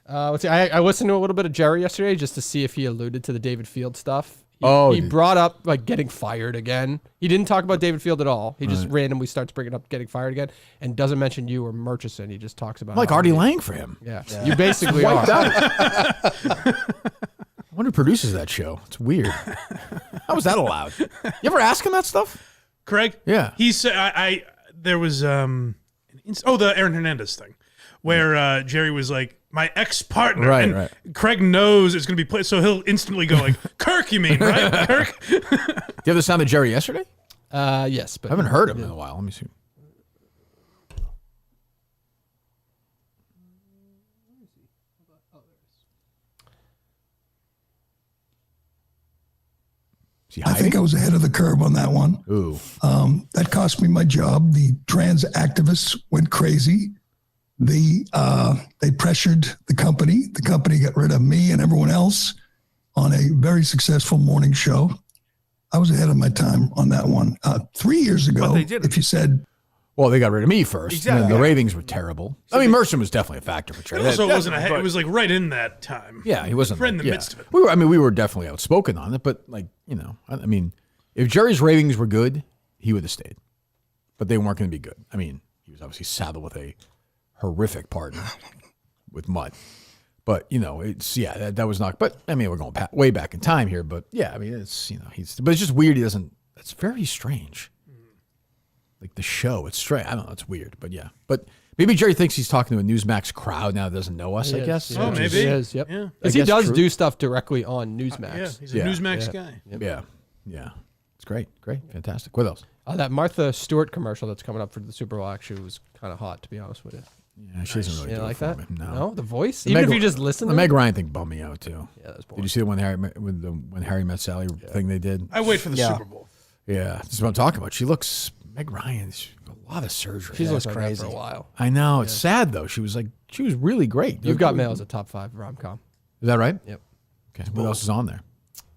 Let's see. I listened to a little bit of Jerry yesterday just to see if he alluded to the David Field stuff. He brought up like getting fired again. He didn't talk about David Field at all. He just randomly starts bringing up getting fired again and doesn't mention you or Murchison. He just talks about like Artie Lang for him. Yeah. You basically are. I wonder who produces that show. It's weird. How was that allowed? You ever ask him that stuff? Craig? Yeah. He said, there was, the Aaron Hernandez thing where Jerry was like, my ex-partner. Right, and right. Craig knows it's going to be played, so he'll instantly go like, Kirk, you mean, right? Kirk? Do you have the sound of Jerry yesterday? Yes, but I haven't heard him in a while. Let me see. I think I was ahead of the curve on that one. Ooh. That cost me my job. The trans activists went crazy. They pressured the company. The company got rid of me and everyone else on a very successful morning show. I was ahead of my time on that one. 3 years ago, if you said... Well, they got rid of me first. Exactly. And the ratings were terrible. I mean, Mercer was definitely a factor for Jerry. It also wasn't ahead. It was like right in that time. Yeah, he wasn't. Right in the midst of it. We were definitely outspoken on it, but I mean, if Jerry's ratings were good, he would have stayed. But they weren't going to be good. I mean, he was obviously saddled with a horrific partner with Mutt. But, that was not, but I mean, we're going way back in time here, but yeah, I mean, it's, but it's just weird. It's very strange. Like the show, it's strange. I don't know. It's weird, but yeah. But maybe Jerry thinks he's talking to a Newsmax crowd now that doesn't know us, I guess. Oh, maybe. He is, yep. Yeah. Because he does do stuff directly on Newsmax. Yeah, he's a Newsmax guy. Yep. Yeah. It's great. Fantastic. What else? That Martha Stewart commercial that's coming up for the Super Bowl actually was kind of hot, to be honest with you. Yeah, she doesn't really do like it for that? me. No, the voice? Even if you just listen the to Meg it? Ryan thing bummed me out, too. Yeah, that's boring. Did you see the when Harry Met Sally thing they did? I wait for the Super Bowl. Yeah, this is what I'm talking about. She looks, Meg Ryan, a lot of surgery. She's looked crazy. like that for a while. I know. It's sad, though. She was really great. You've Got Mail as a top 5 rom-com. Is that right? Yep. Okay. What else is on there?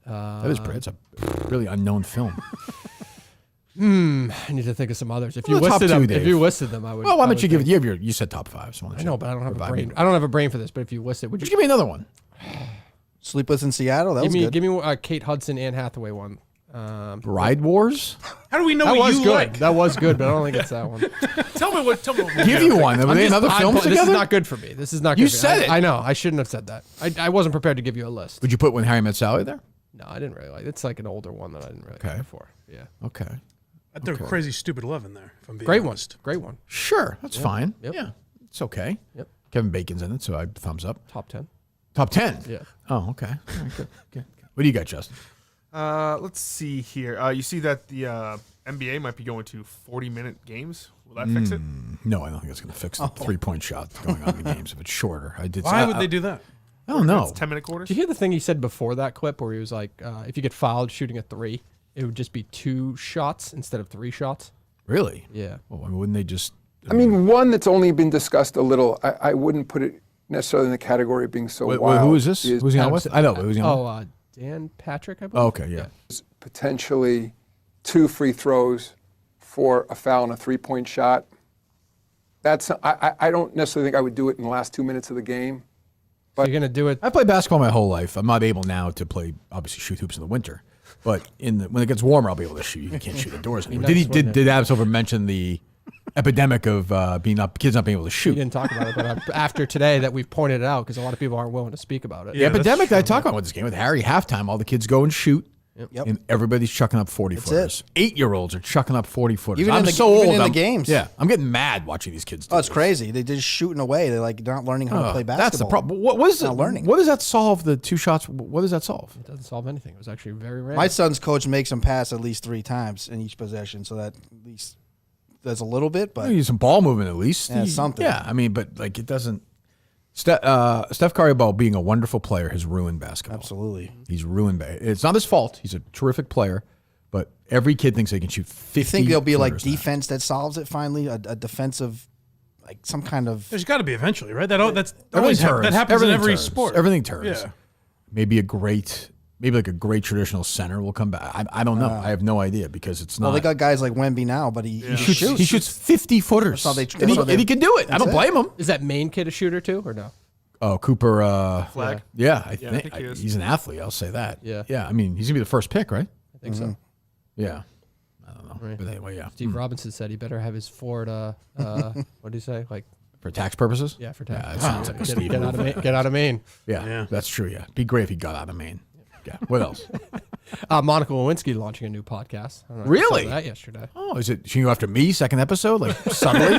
That is pretty. It's a really unknown film. I need to think of some others. If you Well, the top listed them, two, if Dave. you listed them, I would. Well, why I don't would you give think- it? You said top 5. So why don't I you know, but I don't have a provide brain. me- I don't have a brain for this. But if you listed, would Just you give me another one. Sleepless in Seattle. That was good. give me Kate Hudson, Anne Hathaway one. Ride Wars? How do we know That what was you good. like? That was good, but I don't think it's that one. Tell me what. Give you one. Were they in other films This is together? not good for me. This is not good. You for me. said it. I know. I shouldn't have said that. I wasn't prepared to give you a list. Would you put When Harry Met Sally there? No, I didn't really like it. It's like an older one that I didn't really care for. Yeah. Okay. I threw Crazy Stupid 11 there, if I'm being Great one. honest. Great one. Sure. That's fine. Yep. Yeah. It's okay. Yep. Kevin Bacon's in it, so I thumbs up. Top 10. Top 10? Yeah. Oh, okay. All right, good. What do you got, Justin? Let's see here. You see that the NBA might be going to 40-minute games. Will that fix it? No, I don't think it's going to fix the 3-point shot going on in the games if it's shorter. Why would they do that? I don't know. It's 10-minute quarters. Did you hear the thing he said before that clip where he was like, if you get fouled shooting a 3, it would just be 2 shots instead of 3 shots? Really? Yeah. Well, I mean, wouldn't they just... I mean, one that's only been discussed a little. I wouldn't put it necessarily in the category of being so wild. Who is this? Who's he on with? I know. Who's he on with? Dan Patrick, I believe. Oh, okay, yeah. Potentially 2 free throws for a foul and a 3-point shot. That's I don't necessarily think I would do it in the last 2 minutes of the game. But you're going to do it. I played basketball my whole life. I'm not able now to play, obviously, shoot hoops in the winter. But when it gets warmer, I'll be able to shoot. You can't shoot indoors anymore. Did Abs over mention the epidemic of kids not being able to shoot? We didn't talk about it, but after today that we've pointed it out because a lot of people aren't willing to speak about it. The epidemic that I talk about with this game with Harry, halftime, all the kids go and shoot. Yep. And everybody's chucking up 40-footers. 8-year-olds are chucking up 40-footers. Even I'm in the, so even old. in the games. Yeah, I'm getting mad watching these kids do Oh, it's this. crazy. They're just shooting away. They're not learning how to play basketball. That's the problem. What is Not learning. What does that solve? The 2 shots. What does that solve? It doesn't solve anything. It was actually very rare. My son's coach makes them pass at least 3 times in each possession, so that at least does a little bit. But You need some ball movement at least. Yeah, something. Yeah, I mean, but like it doesn't. Steph Curry, ball being a wonderful player, has ruined basketball. absolutely. He's ruined. It's not his fault. He's a terrific player, but every kid thinks they can shoot 50. You think there'll be like footers now. defense that solves it finally? A defensive, like some kind of. There's got to be eventually, right? That's Everything always turns. that happens Everything in every turns. sport. Everything turns. Yeah. Maybe like a great traditional center will come back. I don't know. I have no idea because it's not. Well, they got guys like Wemby now, but he shoots. He shoots 50-footers. That's how they- and that's how he can do it. I don't it. blame him. Is that main kid a shooter too or no? Oh, Cooper. Flag. Yeah, I Yeah, I think think he is. he's an athlete. I'll say that. Yeah. Yeah. I mean, he's gonna be the first pick, right? I think so. Yeah. I don't know. Right. But anyway, yeah. Steve Robinson said he better have his Ford. What did he say? Like For tax purposes. yeah, for Yeah, tax. it sounds like a Steve Get out of Maine. Get out of Maine. Yeah, Yeah. that's true. Yeah, be great if he got out of Maine. Yeah. What else? Monica Lewinsky launching a new podcast. I don't know if you Really? saw that yesterday. Oh, is it? She can go after me? Second episode, like subtly.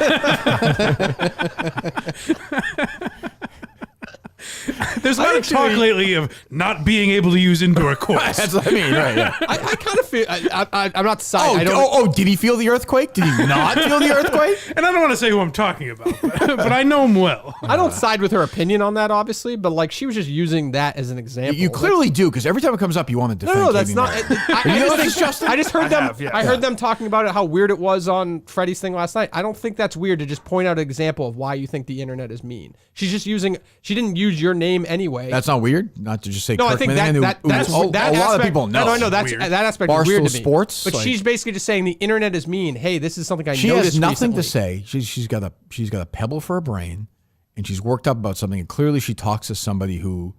There's a lot of talk lately of not being able to use indoor quotes. That's what I mean, right? Yeah. I kind of feel I'm not side. I don't. Did he feel the earthquake? Did he not feel the earthquake? And I don't want to say who I'm talking about, but I know him well. I don't side with her opinion on that, obviously, but like she was just using that as an example. You clearly do, because every time it comes up, you want to defend. No, that's Katie not. Miller. I know just this, think- Justin? I just heard them. have, yeah. I heard them talking about it, how weird it was on Freddie's thing last night. I don't think that's weird to just point out an example of why you think the internet is mean. She's just using. She didn't use your name anyway. That's not weird. Not to just say. No, Kirk I think Minnihan, that's a lot aspect, of people know. No, I know that's Weird. that aspect is weird Barstool to me. Sports, but like- she's basically just saying the internet is mean. Hey, this is something I She noticed has nothing recently. to say. She's got a pebble for a brain, and she's worked up about something. And clearly, she talks to somebody who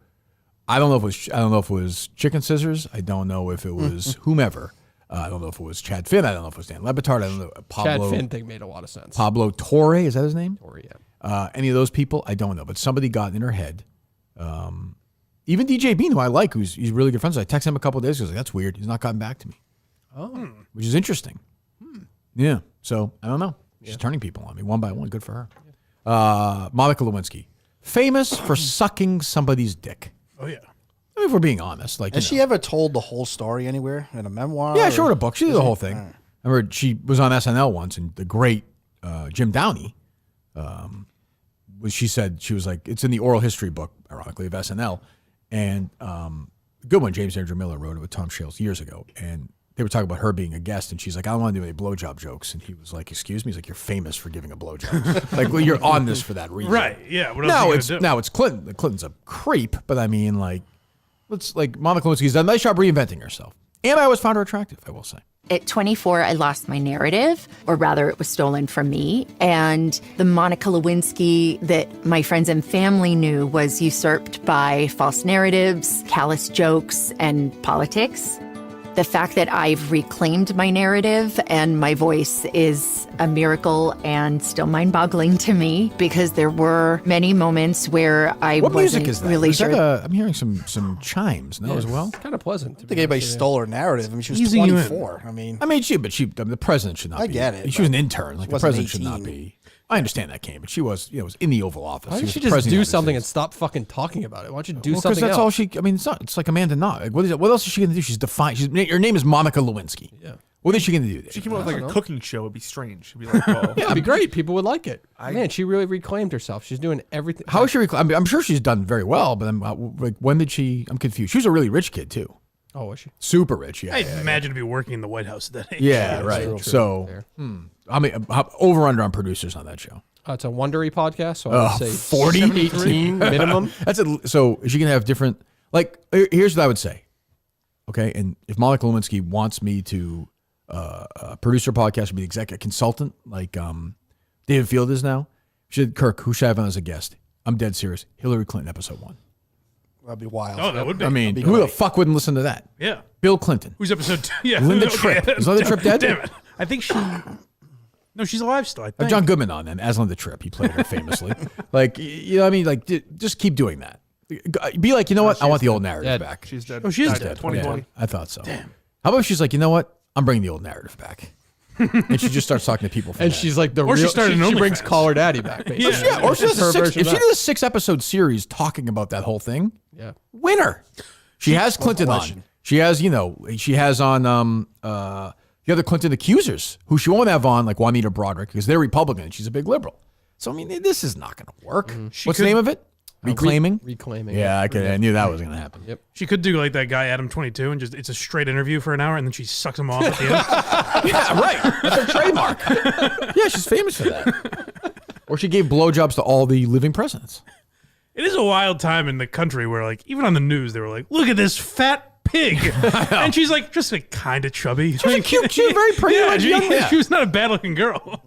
I don't know if it was Chicken Scissors. I don't know if it was whomever. I don't know if it was Chad Finn. I don't know if it was Dan Lebitard. I don't know Pablo. Chad Finn thing made a lot of sense. Pablo Torre, is that his name? Or, yeah. Any of those people, I don't know. But somebody got in her head. Even DJ Bean, who I like, he's really good friends. I texted him a couple of days ago. I was like, that's weird. He's not gotten back to me. Oh. Which is interesting. Yeah. So I don't know. She's turning people on me one by one. Good for her. Monica Lewinsky, famous for sucking somebody's dick. Oh yeah. I mean, if we're being honest, like Has she ever told the whole story anywhere in a memoir? yeah, or- she wrote a book. She did the whole thing. I remember she was on SNL once, and the great Jim Downey, she said she was like, it's in the oral history book, ironically, of SNL, and good one. James Andrew Miller wrote it with Tom Shales years ago, and they were talking about her being a guest, and she's like, I don't want to do any blowjob jokes, and he was like, excuse me? He's like, you're famous for giving a blowjob. Like, well, you're on this for that reason, Right. Yeah. What else are you gonna do? Now it's Clinton. Clinton's a creep, but I mean, like, let's like Monica Lewinsky's done a nice job reinventing herself, and I always found her attractive. I will say. At 24, I lost my narrative, or rather, it was stolen from me. And the Monica Lewinsky that my friends and family knew was usurped by false narratives, callous jokes, and politics. The fact that I've reclaimed my narrative and my voice is a miracle and still mind-boggling to me, because there were many moments where I What wasn't music is that? really Is that sure. I'm hearing some chimes now as well. It's kind of pleasant. I think anybody stole her narrative. I mean, she was Easing you in. 24. I mean, The president should not I be. get it, She was an but intern. Like the wasn't president should not 18. be. I understand that, Kane, but she was, was in the Oval Office. Why She don't was you the just president of the do United something and States. stop fucking talking about it? Why don't you do Well, something that's else? all she. I mean, it's like Amanda Knott. Like, what else is she going to do? She's defined. Her name is Monica Lewinsky. Yeah. What is she going to do? She came up with like a cooking show. It'd be strange. It'd be like, oh, Yeah, it'd be great. People would like it. Man, she really reclaimed herself. She's doing everything. How is she? I'm sure she's done very well, but like, when did she? I'm confused. She was a really rich kid too. Oh, was she? Super rich. Yeah. I imagine to be working in the White House at that age. Yeah. Right. true. So, Fair. I mean, over under on producers on that show. It's a Wondery podcast, so I would say 40? 18 minimum. That's it. So is she gonna have different? Like, here's what I would say. Okay, and if Monica Lewinsky wants me to produce her podcast or be the executive consultant, like David Field is now, she said, Kirk, who should I have on as a guest? I'm dead serious. Hillary Clinton, episode 1. that'd be wild. Oh, that would be. I mean, who the fuck wouldn't listen to that? Yeah. Bill Clinton. Who's episode 2? Yeah. Linda Tripp. Is Linda Tripp dead? Damn it. I think she. No, she's alive still. I think. John Goodman on them as Linda Tripp. He played her famously. Like, you know what I mean? Like, just keep doing that. Be like, you know what? I want the old narrative Dead. back. she's dead. Oh, she is Died dead. 2020. Yeah, I thought so. Damn. How about if she's like, you know what? I'm bringing the old narrative back. And she just starts talking to people. From And that. she's like the Or she real. started an She brings OnlyFans. Call Her Daddy back. Basically. yeah, or she does Her if version she of that. did a 6-episode series talking about that whole thing, Yeah. winner. She has Clinton on. She has, she has on the other Clinton accusers who she won't have on, like Juanita Broderick, because they're Republican and she's a big liberal. So, I mean, this is not going to work. What's the name of it? Reclaiming? Reclaiming. Yeah, I knew that was going to happen. Yep. She could do like that guy Adam 22 and just it's a straight interview for an hour and then she sucks him off at the end. Yeah, right. That's her trademark. Yeah, she's famous for that. Or she gave blowjobs to all the living presidents. It is a wild time in the country where like even on the news they were like, look at this fat pig, and she's like just like kind of chubby. She was cute. She was very pretty. Yeah, like, young, yeah. she was not a bad looking girl.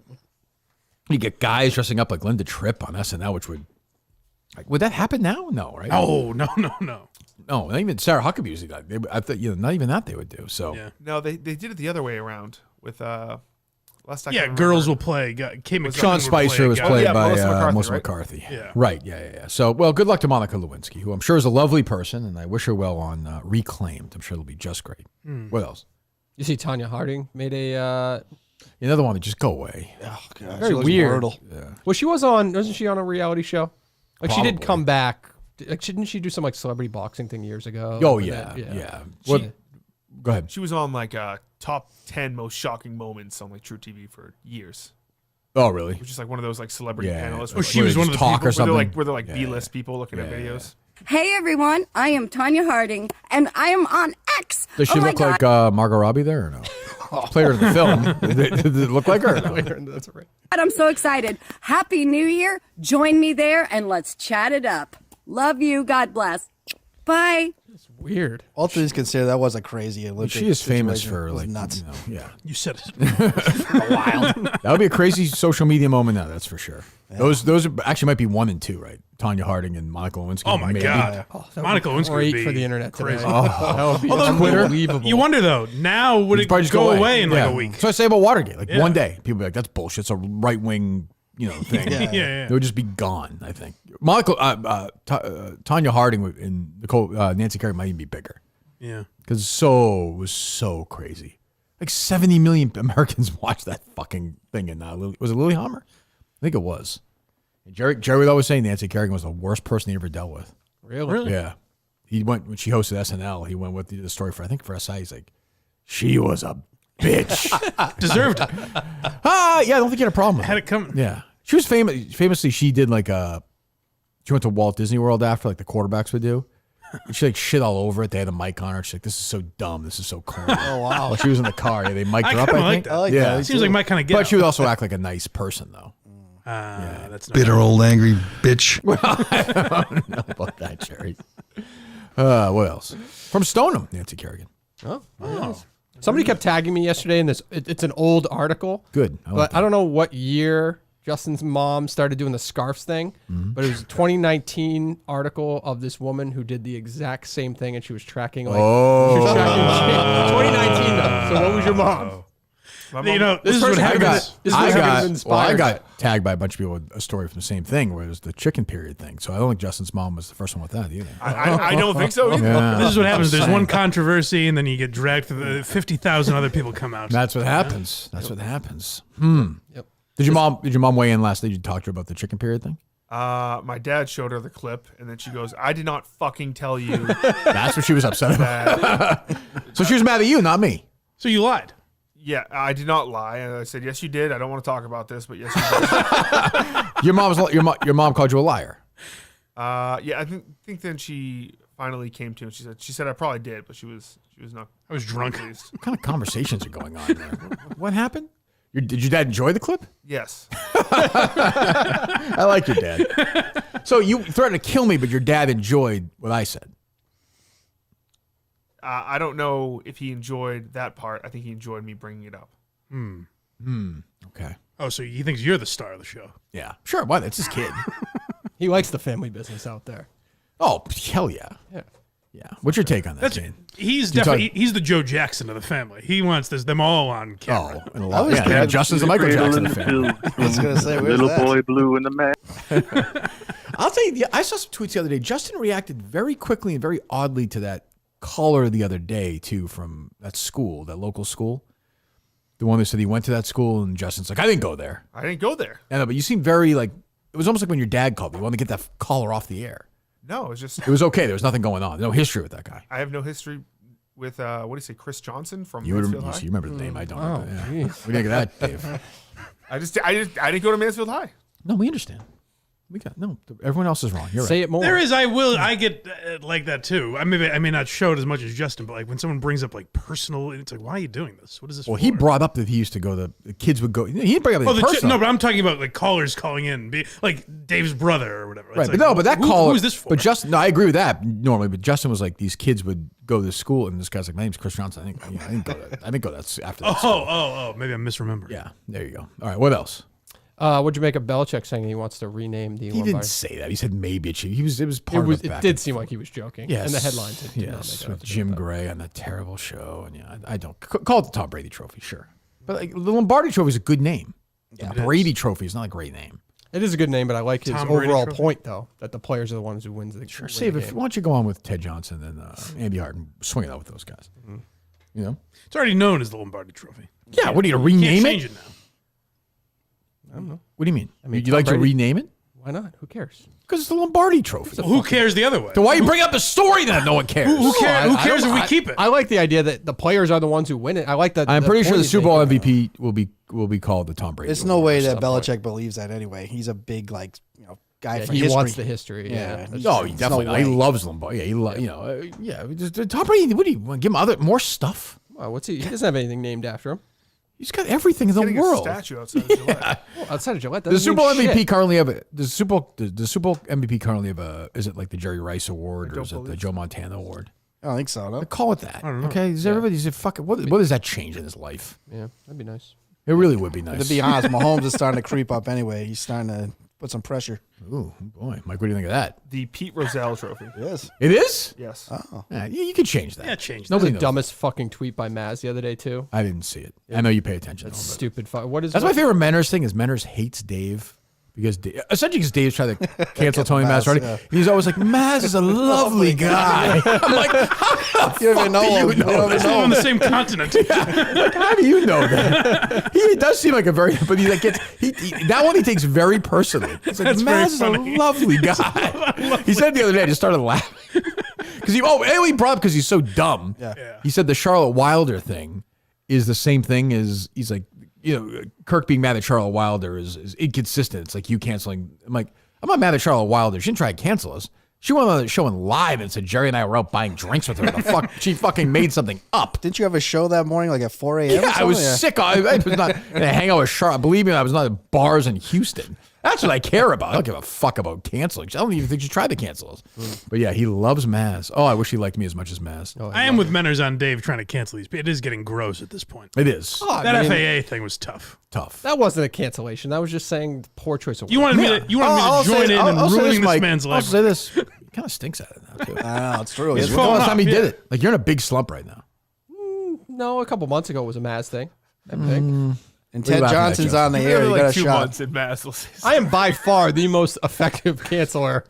You get guys dressing up like Linda Tripp on SNL, which would Like, would that happen now? No, right? Oh, no. No, not even Sarah Huckabee usually does. I thought, not even that they would do. So Yeah. No, they did it the other way around with last I Yeah, can girls remember. will play. Kate McKinnon Sean would Spicer play a was guy. played yeah, by Melissa Melissa McCarthy, McCarthy. Yeah. Right. Yeah. So, well, good luck to Monica Lewinsky, who I'm sure is a lovely person, and I wish her well on Reclaimed. I'm sure it'll be just great. What else? You see, Tanya Harding made a. Another one that just go away. Oh god, Very she looks weird. brutal. Well, wasn't she on a reality show? Like she did Probably. come back. Like, didn't she do some like celebrity boxing thing years ago? Oh, And yeah. then- Yeah. What? Go ahead. She was on like top 10 most shocking moments on like True TV for years. Oh, really? Which is like one of those like celebrity Yeah. panelists. Oh, where, she like, was one of the talk or where they're like something. B-list people looking at videos. Hey everyone, I am Tanya Harding, and I am on X. Does she oh my look God. like Margot Robbie there or no? Played her in the film. Did it look like her? Or no? That's right. I'm so excited. Happy New Year. Join me there and let's chat it up. Love you. God bless. Bye. Weird. All things considered, that was a crazy Olympic. She is famous situation. for It was like nuts. Yeah. You said it. That would be a crazy social media moment now, that's for sure. Those are, actually might be 1 and 2, right? Tanya Harding and Monica Lewinsky. Oh my maybe. God. Monica Lewinsky would Great be for the internet crazy. today. That would be Although, unbelievable. You wonder though. Now would it Probably just go away in like Yeah. a week? So I say about Watergate, like Yeah. one day, people be like, "That's bullshit." It's a right wing, thing. Yeah. It would just be gone. I think Monica, Tanya Harding and Nicole, Nancy Kerrigan might even be bigger Yeah. because it was so crazy. Like 70 million Americans watched that fucking thing. And was it Lillehammer? I think it was. And Jerry would always say Nancy Kerrigan was the worst person he ever dealt with. Really? Yeah. He went when she hosted SNL. He went with the story for SI. He's like, she was a bitch. Deserved it. Yeah, I don't think he had a problem with Had it. it come. Yeah, she was famous. Famously, she did like she went to Walt Disney World after, like the quarterbacks would do. And she like shit all over it. They had a mic on her. She's like, "This is so dumb. This is so corny." Oh wow. Well, she was in the car. Yeah, they mic'd her up. kinda I like think. that. I like yeah, that. Seems like my kind of get. but she would also act like a nice person, though. That's not Bitter old angry bitch. I don't know about that, Jerry. What else? From Stoneham, Nancy Kerrigan. Oh. Somebody kept tagging me yesterday in this. It's an old article. Good. I like But I don't know what year Justin's mom started doing the scarves thing, but it was a 2019 article of this woman who did the exact same thing, and she was tracking like. Oh. She was tracking 2019 though. So what was your mom? This is what person happens. I got tagged by a bunch of people with a story from the same thing, where it was the chicken period thing. So I don't think Justin's mom was the first one with that either. I don't think so either. Yeah. This is what happens. There's one controversy, and then you get dragged through the 50,000 other people come out. That's what happens. That's what happens. Yep. Did your mom weigh in last night? Did you talk to her about the chicken period thing? My dad showed her the clip, and then she goes, "I did not fucking tell you." That's what she was upset about. So she was mad at you, not me. So you lied. Yeah, I did not lie. And I said, "Yes, you did. I don't want to talk about this, but yes, you did." Your mom called you a liar. Yeah, I think then she finally came to, and she said I probably did, but she was not. I was drunk. pleased. What kind of conversations are going on there? What happened? Did your dad enjoy the clip? Yes. I like your dad. So you threatened to kill me, but your dad enjoyed what I said. I don't know if he enjoyed that part. I think he enjoyed me bringing it up. Okay. Oh, so he thinks you're the star of the show. Yeah. Sure. Why? That's his kid. He likes the family business out there. Oh, hell yeah. Yeah. Yeah. What's your take on that, Jane? He's You definitely he's the Joe Jackson of the family. He wants them all on camera. Oh, and a lot. Yeah, Justin's the Michael Jackson of the family. I was gonna say, where's Little that? boy blue in the man. I'll tell you, I saw some tweets the other day. Justin reacted very quickly and very oddly to that caller the other day, too, from that school, that local school. The one that said he went to that school, and Justin's like, I didn't go there. I didn't go there. Yeah, but you seem very, like, it was almost like when your dad called me. You wanted to get that caller off the air. No, it's just It was okay. There was nothing going on. No history with that guy. I have no history with what do you say, Chris Johnson from You Mansfield High. remember the name. I don't. Oh, Yeah. jeez. What do you think of that, Dave? I didn't go to Mansfield High. No, we understand. Everyone else is wrong. You're Say right. it more. There is, I get like that too. I may not show it as much as Justin, but like when someone brings up like personal, it's like, why are you doing this? What is this? Well, for? he brought up that he used to go to the kids would go. He didn't bring up Oh, anything personal. no, but I'm talking about like callers calling in, like Dave's brother or whatever. It's Right, like, but no, but that caller. who's this for? But Justin, no, I agree with that normally. But Justin was like, these kids would go to school, and this guy's like, my name's Chris Johnson. I didn't go that. I didn't go that after that. school. oh, maybe I'm misremembering. Yeah, there you go. All right, what else? What'd you make of Belichick saying he wants to rename the He Lombardi? didn't say that. He said maybe it should. It was part of the It back did and seem forth. like he was joking. Yes. And the headlines did not make Yes, it with up to Jim that. Gray on that terrible show. And yeah, I don't call it the Tom Brady Trophy, sure. But like, the Lombardi Trophy is a good name. Yeah, the Brady Trophy is not a great name. It is a good name, but I like his Tom Brady overall trophy? point, though, that the players are the ones who wins the Sure, win save the it. game. Why don't you go on with Ted Johnson and Andy Hart and swing it out with those guys? Mm-hmm. You know? It's already known as the Lombardi Trophy. Yeah, what are you going to You can't rename change it? it now. I don't know. What do you mean? I mean, You'd Tom like to Brady- rename it? Why not? Who cares? Because it's the Lombardi Trophy. Well, who cares the other way? So why you bring up the story then? No one cares. Who cares? Who cares if we I- keep it? I like the idea that the players are the ones who win it. I like that. I'm pretty sure point the he's Super Bowl making. MVP will be called the Tom Brady. There's no Award way at that some point. Belichick believes that anyway. He's a big guy Yeah, for he history. wants the history. Yeah. No, he definitely. no he way. loves Lombardi. Yeah, Just, Tom Brady. What do you want? Give him more stuff? Wow, what's he? He doesn't have anything named after him. He's got everything in the Getting a world. statue outside of Gillette. Well, outside of Gillette, Does the Super Bowl doesn't mean MVP shit. currently have a does Super Bowl MVP currently have a? Is it like the Jerry Rice Award or is it the Joe Montana Award? I don't think so. No. Call it that. I don't know. Okay, is everybody's a fucking what does that change in his life? Yeah, that'd be nice. It really would be nice. To be honest, Mahomes is starting to creep up anyway. He's starting to put some pressure. Ooh, boy, Mike, what do you think of that? The Pete Rozelle Trophy. Yes. It is. Yes. Oh. Yeah, you could change that. Yeah, change that. Nobody The knows. dumbest fucking tweet by Maz the other day too. I didn't see it. I know you pay attention. That's though, but- stupid. What is That's what, my favorite Menners thing is Menners hates Dave because essentially because Dave's trying to cancel Tony Maz, Massarotti. yeah. He's always like Maz is a lovely guy. I'm like, how the You don't fuck even know do you him. know You don't that? even We're on the same continent. Like, how do you know that? He does seem like a very, but he like gets that one he takes very personally. It's like That's very Maz is a funny. lovely guy. He said the other day, I just started laughing because he brought up because he's so dumb. Yeah. He said the Charlotte Wilder thing is the same thing as he's like, Kirk being mad at Charlotte Wilder is inconsistent. It's like you canceling. I'm like, I'm not mad at Charlotte Wilder. She didn't try to cancel us. She went on the show and live and said Jerry and I were out buying drinks with her. The fuck, she fucking made something up. Didn't you have a show that morning, like at 4 a.m.? Yeah, I was sick. I was not going to hang out with Charlotte. Believe me, I was not at bars in Houston. That's what I care about. I don't give a fuck about canceling. I don't even think she tried to cancel us. But yeah, he loves Maz. Oh, I wish he liked me as much as Maz. Oh, I am with Menners on Dave trying to cancel these. It is getting gross at this point. It is Oh, I That mean, FAA thing was tough. tough. that wasn't a cancellation. That was just saying poor choice of You words. wanted me to join in and ruining this man's I'll life. say this. He kind of stinks at it now, too. I know, it's true. When's It's the last falling time he off, did yeah. it? Like, you're in a big slump right now. No, a couple months ago was a Maz thing. I think. And What are you Ted laughing at, Johnson's Jeff? on the air. You like got a 2 shot. months in Mass. I am by far the most effective canceller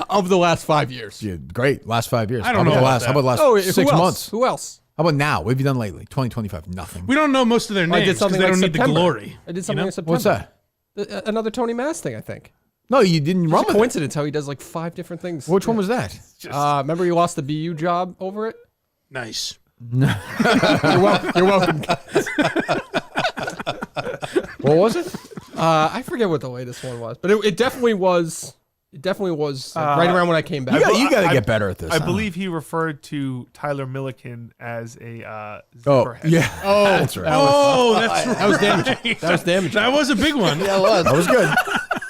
of the last 5 years. Yeah, great. Last 5 years. I don't How about know the about last? that. How about the last Oh, 6 who else? months? Who else? How about now? What have you done lately? 2025, nothing. We don't know most of their I names did because something they like don't need the September. glory. I did something in September. What's that? Another Tony Maz thing, I think. No, you didn't run It's a with it. coincidence how he does like 5 different things. Which one was that? Remember he lost the BU job over it? Nice. You're welcome. What was it? I forget what the latest one was, but it definitely was. It definitely was like, right around when I came back. You got to get better at this. I believe he referred to Tyler Milliken as a Oh, zipper head. yeah. Oh, That's right. Oh, that's right. that was damaging. That was damaging. That was a big one. Yeah, it was. That was good.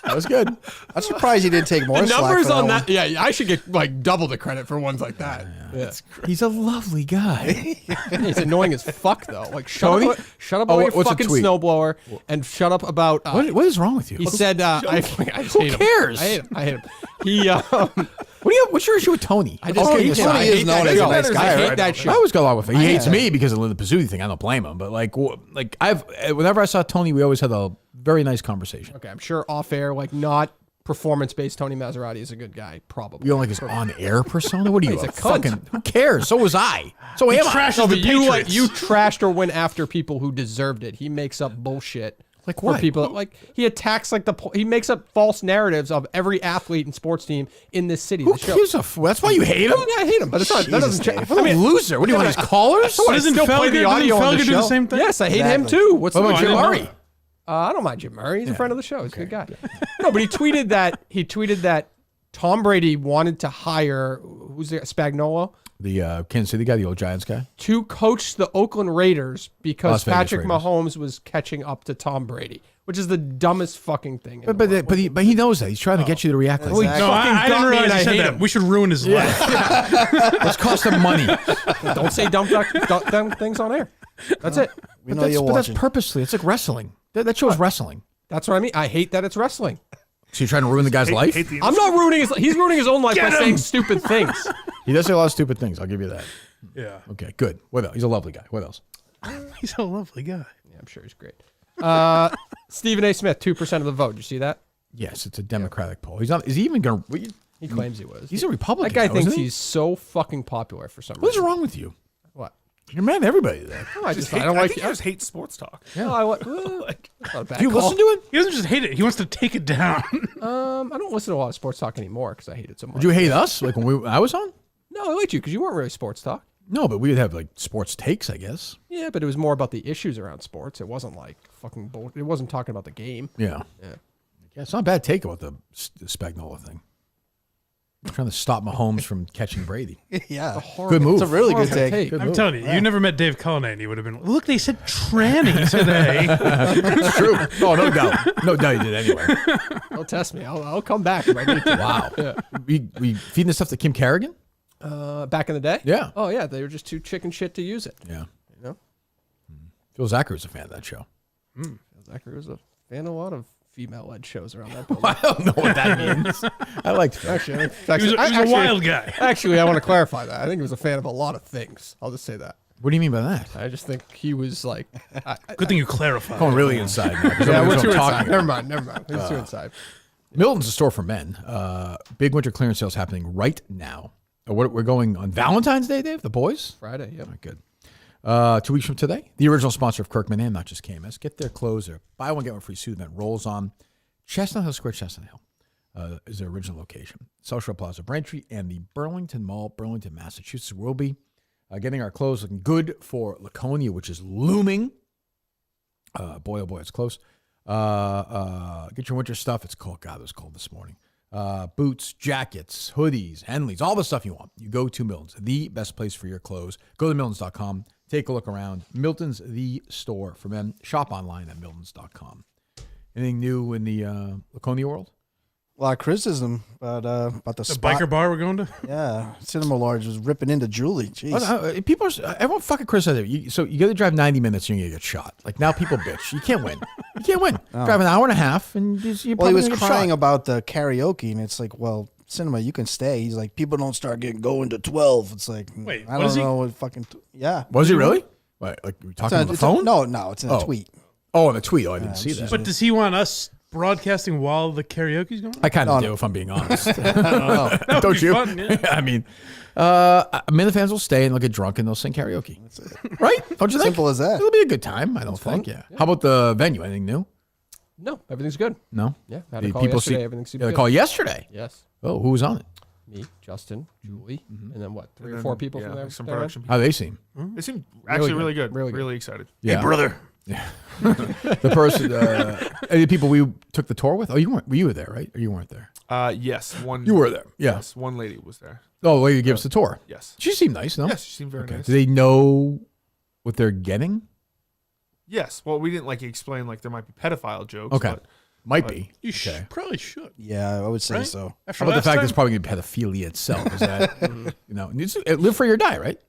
That was good. I'm surprised he didn't take more The slack numbers for on that. that, yeah, I should get like double the credit for ones like that. Yeah. He's a lovely guy. He's annoying as fuck though. Like Tony? shut up Oh, about your what's the fucking tweet? snowblower and shut up about. What is wrong with you? He said, I just Who hate him. cares? I hate him. I hate him. He, What's your issue with Tony? I just Okay, hate you him. said- Tony is known as a nice guy, I hate right? that shit. I always got along with him. He hates me because of the Pizzuti thing. I don't blame him. But whenever I saw Tony, we always had a very nice conversation. Okay, I'm sure off air, like not performance based. Tony Maserati is a good guy, probably. You don't like his on-air persona? What are you? He's a fucking? cunt. Who cares? So was I. So am I. trashes No, the but you Patriots. you trashed or went after people who deserved it. He makes up bullshit. Like for what? people like he attacks like he makes up false narratives of every athlete and sports team in this city. Who The show. gives a? That's why you hate him? Yeah, I hate him, but it's not. That doesn't change. What a loser. What do you want? His callers? I Doesn't still play Felger- the audio doesn't on the Felger do the show. same thing? Yes, I hate him Exactly. too. What's What the about I Jim didn't know Murray? I don't mind Jim Murray. He's a friend of the show. He's a good guy. No, but he tweeted that Tom Brady wanted to hire who's the Spagnuolo The Kansas City guy, the old Giants guy. to coach the Oakland Raiders because Las Vegas Patrick Raiders. Mahomes was catching up to Tom Brady, which is the dumbest fucking thing. in the world. But he knows that. He's trying to get you to react like that. No, I didn't got me realize and he I said hate that. him. We should ruin his life. Let's cost him money. Don't say dumb things on air. That's it. We know But you're that's watching. purposely. It's like wrestling. That show's wrestling. That's what I mean. I hate that it's wrestling. So you're trying to ruin the guy's life? I'm not ruining his. He's ruining his own life by saying stupid things. He does say a lot of stupid things. I'll give you that. Yeah. Okay, good. What else? He's a lovely guy. What else? He's a lovely guy. Yeah, I'm sure he's great. Stephen A. Smith, 2% of the vote. Did you see that? Yes, it's a Democratic poll. He's not. Is he even going to? He claims he was. He's a Republican. That guy though, thinks isn't he? he's so fucking popular for some reason. What's wrong with you? What? You're mad at everybody today. No, I just I don't like. think you just hate sports talk. Yeah. No, not a bad Do you call. listen to it? He doesn't just hate it. He wants to take it down. I don't listen to a lot of sports talk anymore because I hate it so much. Would you hate us? Like when I was on? No, I liked you because you weren't really sports talk. No, but we would have like sports takes, I guess. Yeah, but it was more about the issues around sports. It wasn't like fucking bull. It wasn't talking about the game. Yeah. Yeah. Yeah, it's not a bad take about the Spagnola thing. I'm trying to stop Mahomes from catching Brady. Yeah. Good move. It's a really good take. Good I'm move. telling you, you never met Dave Cullinane. He would have been, look, they said tranny today. It's true. Oh, no doubt. No doubt you did anyway. Don't test me. I'll come back if I need to. Wow. Yeah. We feeding this stuff to Kim Kerrigan? Back in the day? Yeah. Oh, yeah. They were just too chicken shit to use it. Yeah. You know? Phil Zachary was a fan of that show. Zachary was a fan of a lot of female-led shows around that I don't know what that means. I liked Phil. Actually, He was a wild guy. Actually, I want to clarify that. I think he was a fan of a lot of things. I'll just say that. What do you mean by that? I just think he was like... Good thing you clarified. Going really inside now. 'cause Yeah, nobody we're knows too what I'm inside. talking Never about. mind. He's too inside. Milton's a store for men. Big winter clearance sales happening right now. We're going on Valentine's Day, Dave? The boys? Friday, yeah. All right, good. 2 weeks from today, the original sponsor of Kirk and not just KMS. Get their clothes. Their buy one, get one free suit event rolls on. Chestnut Hill Square, Chestnut Hill is their original location. South Shore Plaza, Braintree, and the Burlington Mall, Burlington, Massachusetts. We'll be getting our clothes looking good for Laconia, which is looming. Boy, oh boy, it's close. Get your winter stuff. It's cold. God, it was cold this morning. Boots, jackets, hoodies, Henleys, all the stuff you want. You go to Milton's, the best place for your clothes. Go to Miltons.com. Take a look around. Milton's, the store for men. Shop online at Miltons.com. Anything new in the Laconia world? A lot of criticism about the The spot. biker bar we're going to? Yeah, Cinema Large was ripping into Julie. Jeez. People are, everyone fucking criticizes it. So you got to drive 90 minutes and you're going to get shot. Like now people bitch. You can't win. You can't win. Drive an hour and a half and you're Well, he was probably gonna get crying shot. about the karaoke, and it's like, well, Cinema, you can stay. He's like, people don't start going to 12. It's like, Wait, I what don't is he? know what fucking, yeah. Was he really? Wait, like we talking on the phone? No, it's in a Oh. tweet. Oh, in a tweet. Oh, I didn't see that. But does he want us broadcasting while the karaoke's going on? I kind of No, do, if I'm being honest. That would Don't be you? fun, yeah. I mean, the fans will stay and they'll get drunk and they'll sing karaoke. Right? Don't you think? Simple as that. It'll be a good time, I don't think. Yeah. How about the venue? Anything new? No, everything's good. No? Yeah, had a Did call people yesterday. see? Everything seemed Yeah, the good. call yesterday. Yes. Oh, who was on it? Me, Justin, Julie, and then what? Three And or four then, people yeah, from there. like some there, right? production people. How they seem? They seem actually good. really good. Really good. Really excited. Yeah. Hey, brother. Yeah. The person, any people we took the tour with? Oh, you weren't. You were there, right? Or you weren't there? Yes, one. You were there. Yeah. Yes, one lady was there. Oh, the lady who gave us the tour. Yes. She seemed nice, no? Yes, she seemed very nice. Do they know what they're getting? Yes. Well, we didn't like explain like there might be pedophile jokes. Okay. But Might be. You Okay. probably should. Yeah, I would say Right? so. After How about the last fact time? that it's probably going to be pedophilia itself? Is that, live free or die, right?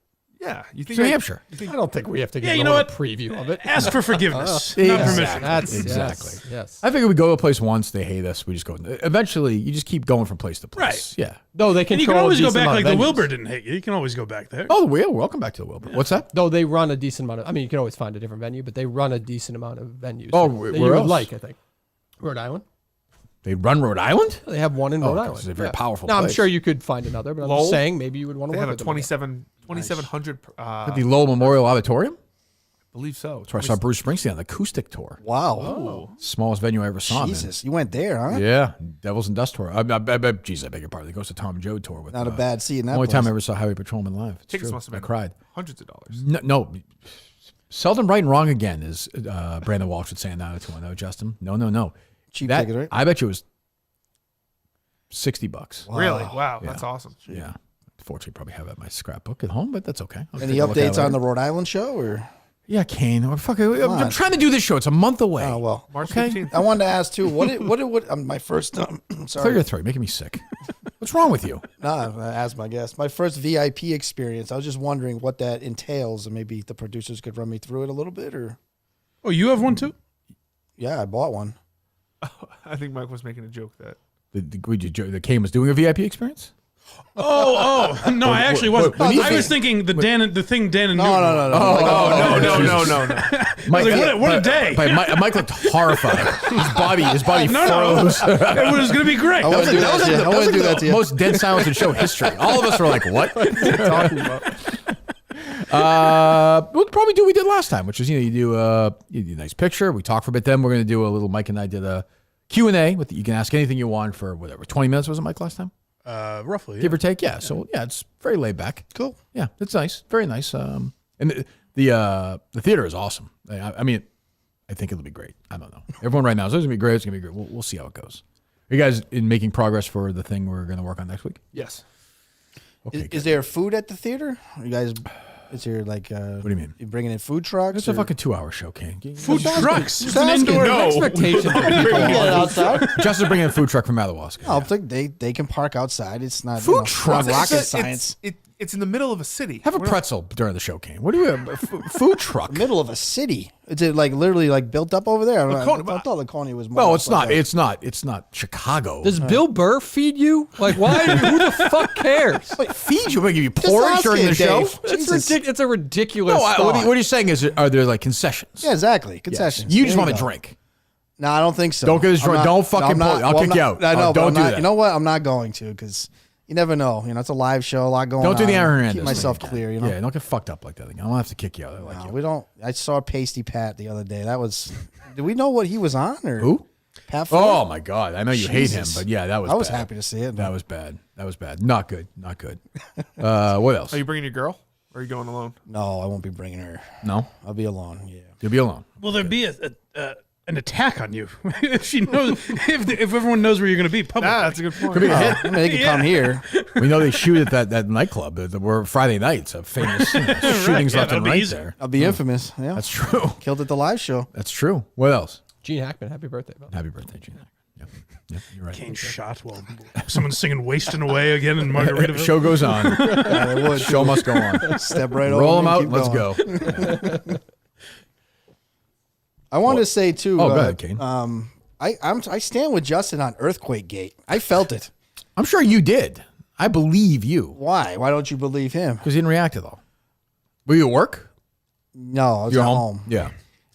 yeah, you think New like- Hampshire. I don't think we have to Yeah, get you a know little what? preview of it. Ask for forgiveness, not Exactly. permission. That's Exactly. Yes. I figure we go to a place once, they hate us, we just go. Eventually, you just keep going from place to place. Right. Yeah. Though they And you control can always a go decent back amount like of the venues. Wilbur didn't hate you. You can always go back there. Oh, the wheel. Welcome back to the Wilbur. What's that? Though they run a decent amount of. I mean, you can always find a different venue, but they run a decent amount of venues. Oh, that where you would else? like, I think. Rhode Island. They run Rhode Island? They have one in Oh, Rhode 'cause Island. it's a very powerful No, I'm place. sure you could find another, but I'm Lowell? just saying maybe you would want to They work have a with them again. 2,700. At the Lowell Memorial Auditorium? Believe so. That's where I saw Bruce Springsteen on the acoustic tour. Wow. Smallest venue I ever saw. Jesus, you went there, huh? Man. Yeah. Devils and Dust tour. I beg your pardon. It goes to Tom and Joe tour. With, Not a bad seat in that Only time place. I ever saw Highway Patrolman live. It's Tickets true. must have I been cried. hundreds of dollars. No. Seldom right and wrong again, is Brandon Walsh would say in 90210, Justin. No. Cheap That, ticket, right? I bet you it was $60. Really? Wow, Yeah. that's awesome. Yeah. Fortunately, probably have it in my scrapbook at home, but that's okay. I'll Any take a look at it updates on later. the Rhode Island show, or? Yeah, Kane. I'm on. trying to do this show. It's a month away. Oh well. March Okay. 15th. I wanted to ask too. What my first? Clear Sorry, your throat. You're making me sick. What's wrong with you? nah. I asked my guest. My first VIP experience. I was just wondering what that entails, and maybe the producers could run me through it a little bit, or Oh, you have one too? yeah, I bought one. I think Mike was making a joke that the Kane was doing a VIP experience. Oh no! I actually wasn't. I was thinking the thing Dan and Newton. no. Mike, what a day! Mike looked horrified. His body froze. It was going to be great. I wouldn't do that to you. Most dead silence in show history. All of us were like, "What? What are you talking about?" We'll probably do what we did last time, which is you do a nice picture. We talk for a bit. Then we're going to do a little. Mike and I did a Q&A. You can ask anything you want for whatever 20 minutes. Was it Mike last time? Roughly, give or take. Yeah. So it's very laid back. Cool. Yeah, it's nice. Very nice. And the theater is awesome. I mean, I think it'll be great. I don't know. Everyone right now says it's gonna be great. It's gonna be great. We'll see how it goes. Are you guys in making progress for the thing we're gonna work on next week? Yes. Okay. Is there food at the theater? You guys, is there like? What do you mean? You bringing in food trucks? It's a fucking 2-hour show, Kane. Food trucks. It's an indoor expectation. Justin's bringing in a food truck from Madawaska. Oh, they can park outside. It's not food truck. Rocket science. It's in the middle of a city. Have a pretzel during the show, Kane. What do you have? Food truck. Middle of a city. Is it like literally like built up over there? I thought Laconia was more. No, it's not. It's not Chicago. Does Bill Burr feed you? Like, why? Who the fuck cares? Feed you? What, give you porridge during the show? It's a ridiculous. No, what are you saying? Are there like concessions? Yeah, exactly. Concessions. Yes. You just want to drink. No, I don't think so. Don't get us drunk. Don't fucking pull it. I'll kick you out. I know, don't do that. You know what? I'm not going to because you never know. It's a live show, a lot going on. Don't do the Aaron Hernandez. Keep myself clear. Yeah, don't get fucked up like that. I don't have to kick you out. No, we don't. I saw Pasty Pat the other day. That was. Do we know what he was on or who? Pat Ford? Oh my God! I know you hate him, but yeah, that was. I was bad. happy to see it. That was bad. That was bad. Not good. Not good. What else? Are you bringing your girl? Or are you going alone? No, I won't be bringing her. No, I'll be alone. Yeah, you'll be alone. Will there be an attack on you if she knows if everyone knows where you're going to be publicly? That's a good point. Could be a hit. I mean, they can come here. We know they shoot at that nightclub. We're Friday nights of famous shootings left and right there. I'll be infamous. Yeah, that's true. Killed at the live show. That's true. What else? Gene Hackman, happy birthday, Bill. Happy birthday, Gene Hackman. Yep, you're right. Kane shot while someone's singing "Wasting Away" again in Margaritaville. Show goes on. Show must go on. Step right over. Roll them out. Let's going. go. I wanted to say too. Oh, go ahead, Kane. I stand with Justin on Earthquake Gate. I felt it. I'm sure you did. I believe you. Why? Why don't you believe him? Because he didn't react at all. Were you at work? No, I was You're at home. home. Yeah.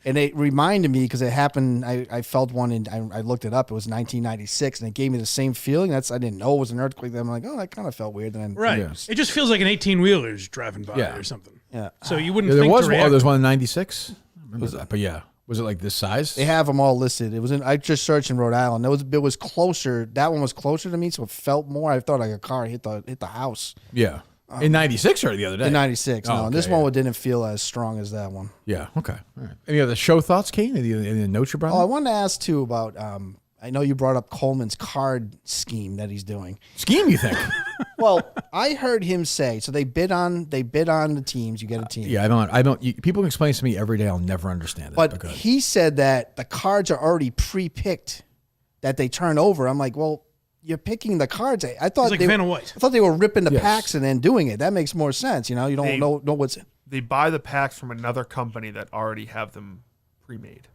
And it reminded me because it happened. I felt one, and I looked it up. It was 1996, and it gave me the same feeling. I didn't know it was an earthquake. Then I'm like, oh, that kind of felt weird. And then Right. It just feels like an 18-wheeler's driving by or something. Yeah. So you wouldn't There think was to one. react. There's one in '96. Remember that? But yeah, was it like this size? They have them all listed. It was in. I just searched in Rhode Island. It was closer. That one was closer to me, so it felt more. I thought like a car hit the house. Yeah. In '96 or the other day? In '96. Oh, No, okay, this one didn't feel as strong as that one. Yeah. Okay. All right. Any other show thoughts, Kane? Any notes you brought? Oh, I wanted to ask too about. I know you brought up Coleman's card scheme that he's doing. Scheme, you think? Well, I heard him say so. They bid on the teams. You get a team. Yeah, I don't. People can explain this to me every day. I'll never understand it. But go ahead. he said that the cards are already pre-picked that they turn over. I'm like, well, you're picking the cards. I thought It's like Vanna White. I thought they were ripping the Yes. packs and then doing it. That makes more sense. You don't know what's. They buy the packs from another company that already have them pre-made.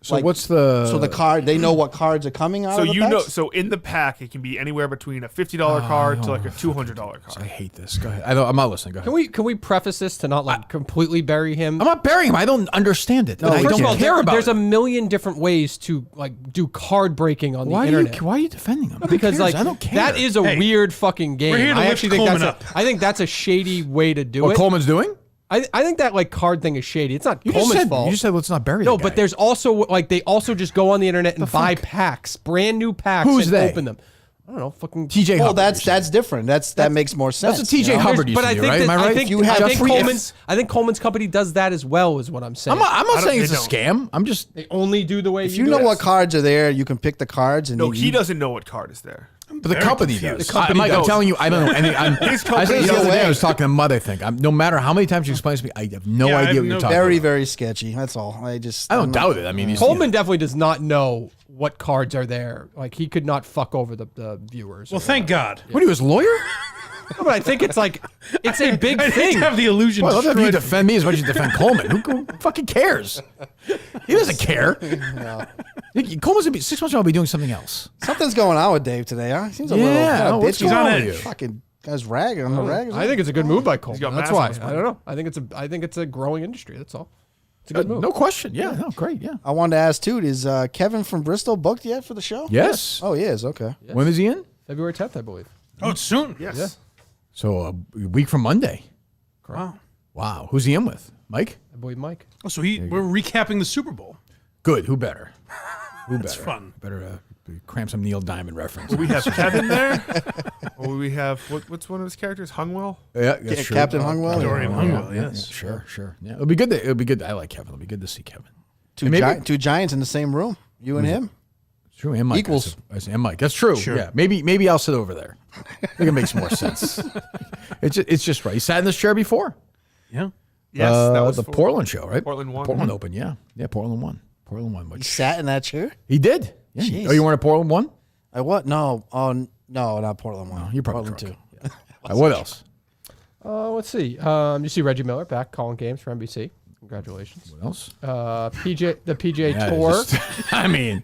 So what's the? So the card, they know what cards are coming out. So of the you packs? know, so in the pack, it can be anywhere between a $50 card to like a $200 card. I hate this. Go ahead. I'm not listening. Go ahead. Can we preface this to not like completely bury him? I'm not burying him. I don't understand it. No, I first don't of all, care about there's it. a million different ways to like do card breaking on the Why internet. are you defending him? Who Because cares? like I don't care. that is a weird fucking game. we're here to I lift actually think Coleman that's up. I think that's a shady way to do what it. Coleman's doing? I think that like card thing is shady. It's not You just Coleman's said fault. you just said let's not bury. No, the but guy. there's also like they also just go on the internet and buy packs, brand new packs, Who's and they? open them. I don't know, fucking TJ. Well, Hubbard, that's different. That makes more sense. That's what TJ Hubbard used But to I do, think right? Am I that, right? I think, You have I think free Coleman's company does that as well. Is what I'm saying. I'm not saying they it's a don't. scam. I'm just. They only do the way If you you do know it. what cards are there, you can pick the cards. And No, you, he doesn't know what card is there. But the company does. The company I'm does. telling you, I don't know. I said this the other day. I was talking to Mud. I think. No matter how many times you explain to me, I have no Yeah, I idea have what you're no- talking very about. very sketchy. That's all. I don't doubt it. I mean, he's, Coleman definitely does not know what cards are there. Like he could not fuck over the viewers. Well, thank God. What are you, his lawyer? No, but I think it's like it's a big I thing. have the illusion. Well, I love if you destroyed. defend me as much as you defend Coleman. Who fucking cares? He doesn't care. Coleman's gonna be 6 months from now. I'll be doing something else. Something's going on with Dave today, huh? Seems a little Yeah, what's bitchy. going on on with you? Fucking guys ragging on the rags. I think it's a good move by got Coleman. That's massive why. response. I don't know. I think it's a growing industry. That's all. It's a good move. No question. Yeah, no, great. Yeah. I wanted to ask too. Is Kevin from Bristol booked yet for the show? Yes. Oh, he is. Okay. Yes. When is he in? February 10th, I believe. Oh, it's soon. Yes. Yeah. So a week from Monday. Wow. Wow. Who's he in with? Mike? I believe Mike. Oh, so we're recapping the Super Bowl. Good. Who better? Who That's better? fun. Better cram some Neil Diamond reference. Will we have Kevin there? Or will we have what's one of his characters? Hungwell? Yeah, that's true. Captain Hungwell. Dorian Yeah, Hungwell, yeah, yes. yeah, sure. Yeah, it'll be good. It'll be good. I like Kevin. It'll be good to see Kevin. Two giants in the same room. You and him. It's true. And Mike. Equals. And Mike. That's true. Sure. Yeah. Maybe I'll sit over there. I think it makes more sense. It's just right. He sat in this chair before. Yeah. Yes, that was the for- Portland show, right? Portland won. Portland Open. Yeah. Portland won. Portland won. He Which sat in that chair. he did. Yeah. Jeez. Oh, you weren't at Portland one? I what? No. Oh no, not Portland one. You're probably Portland drunk. What else? Let's see. You see Reggie Miller back calling games for NBC. Congratulations. What else? The PGA Yeah, Tour. just- I mean,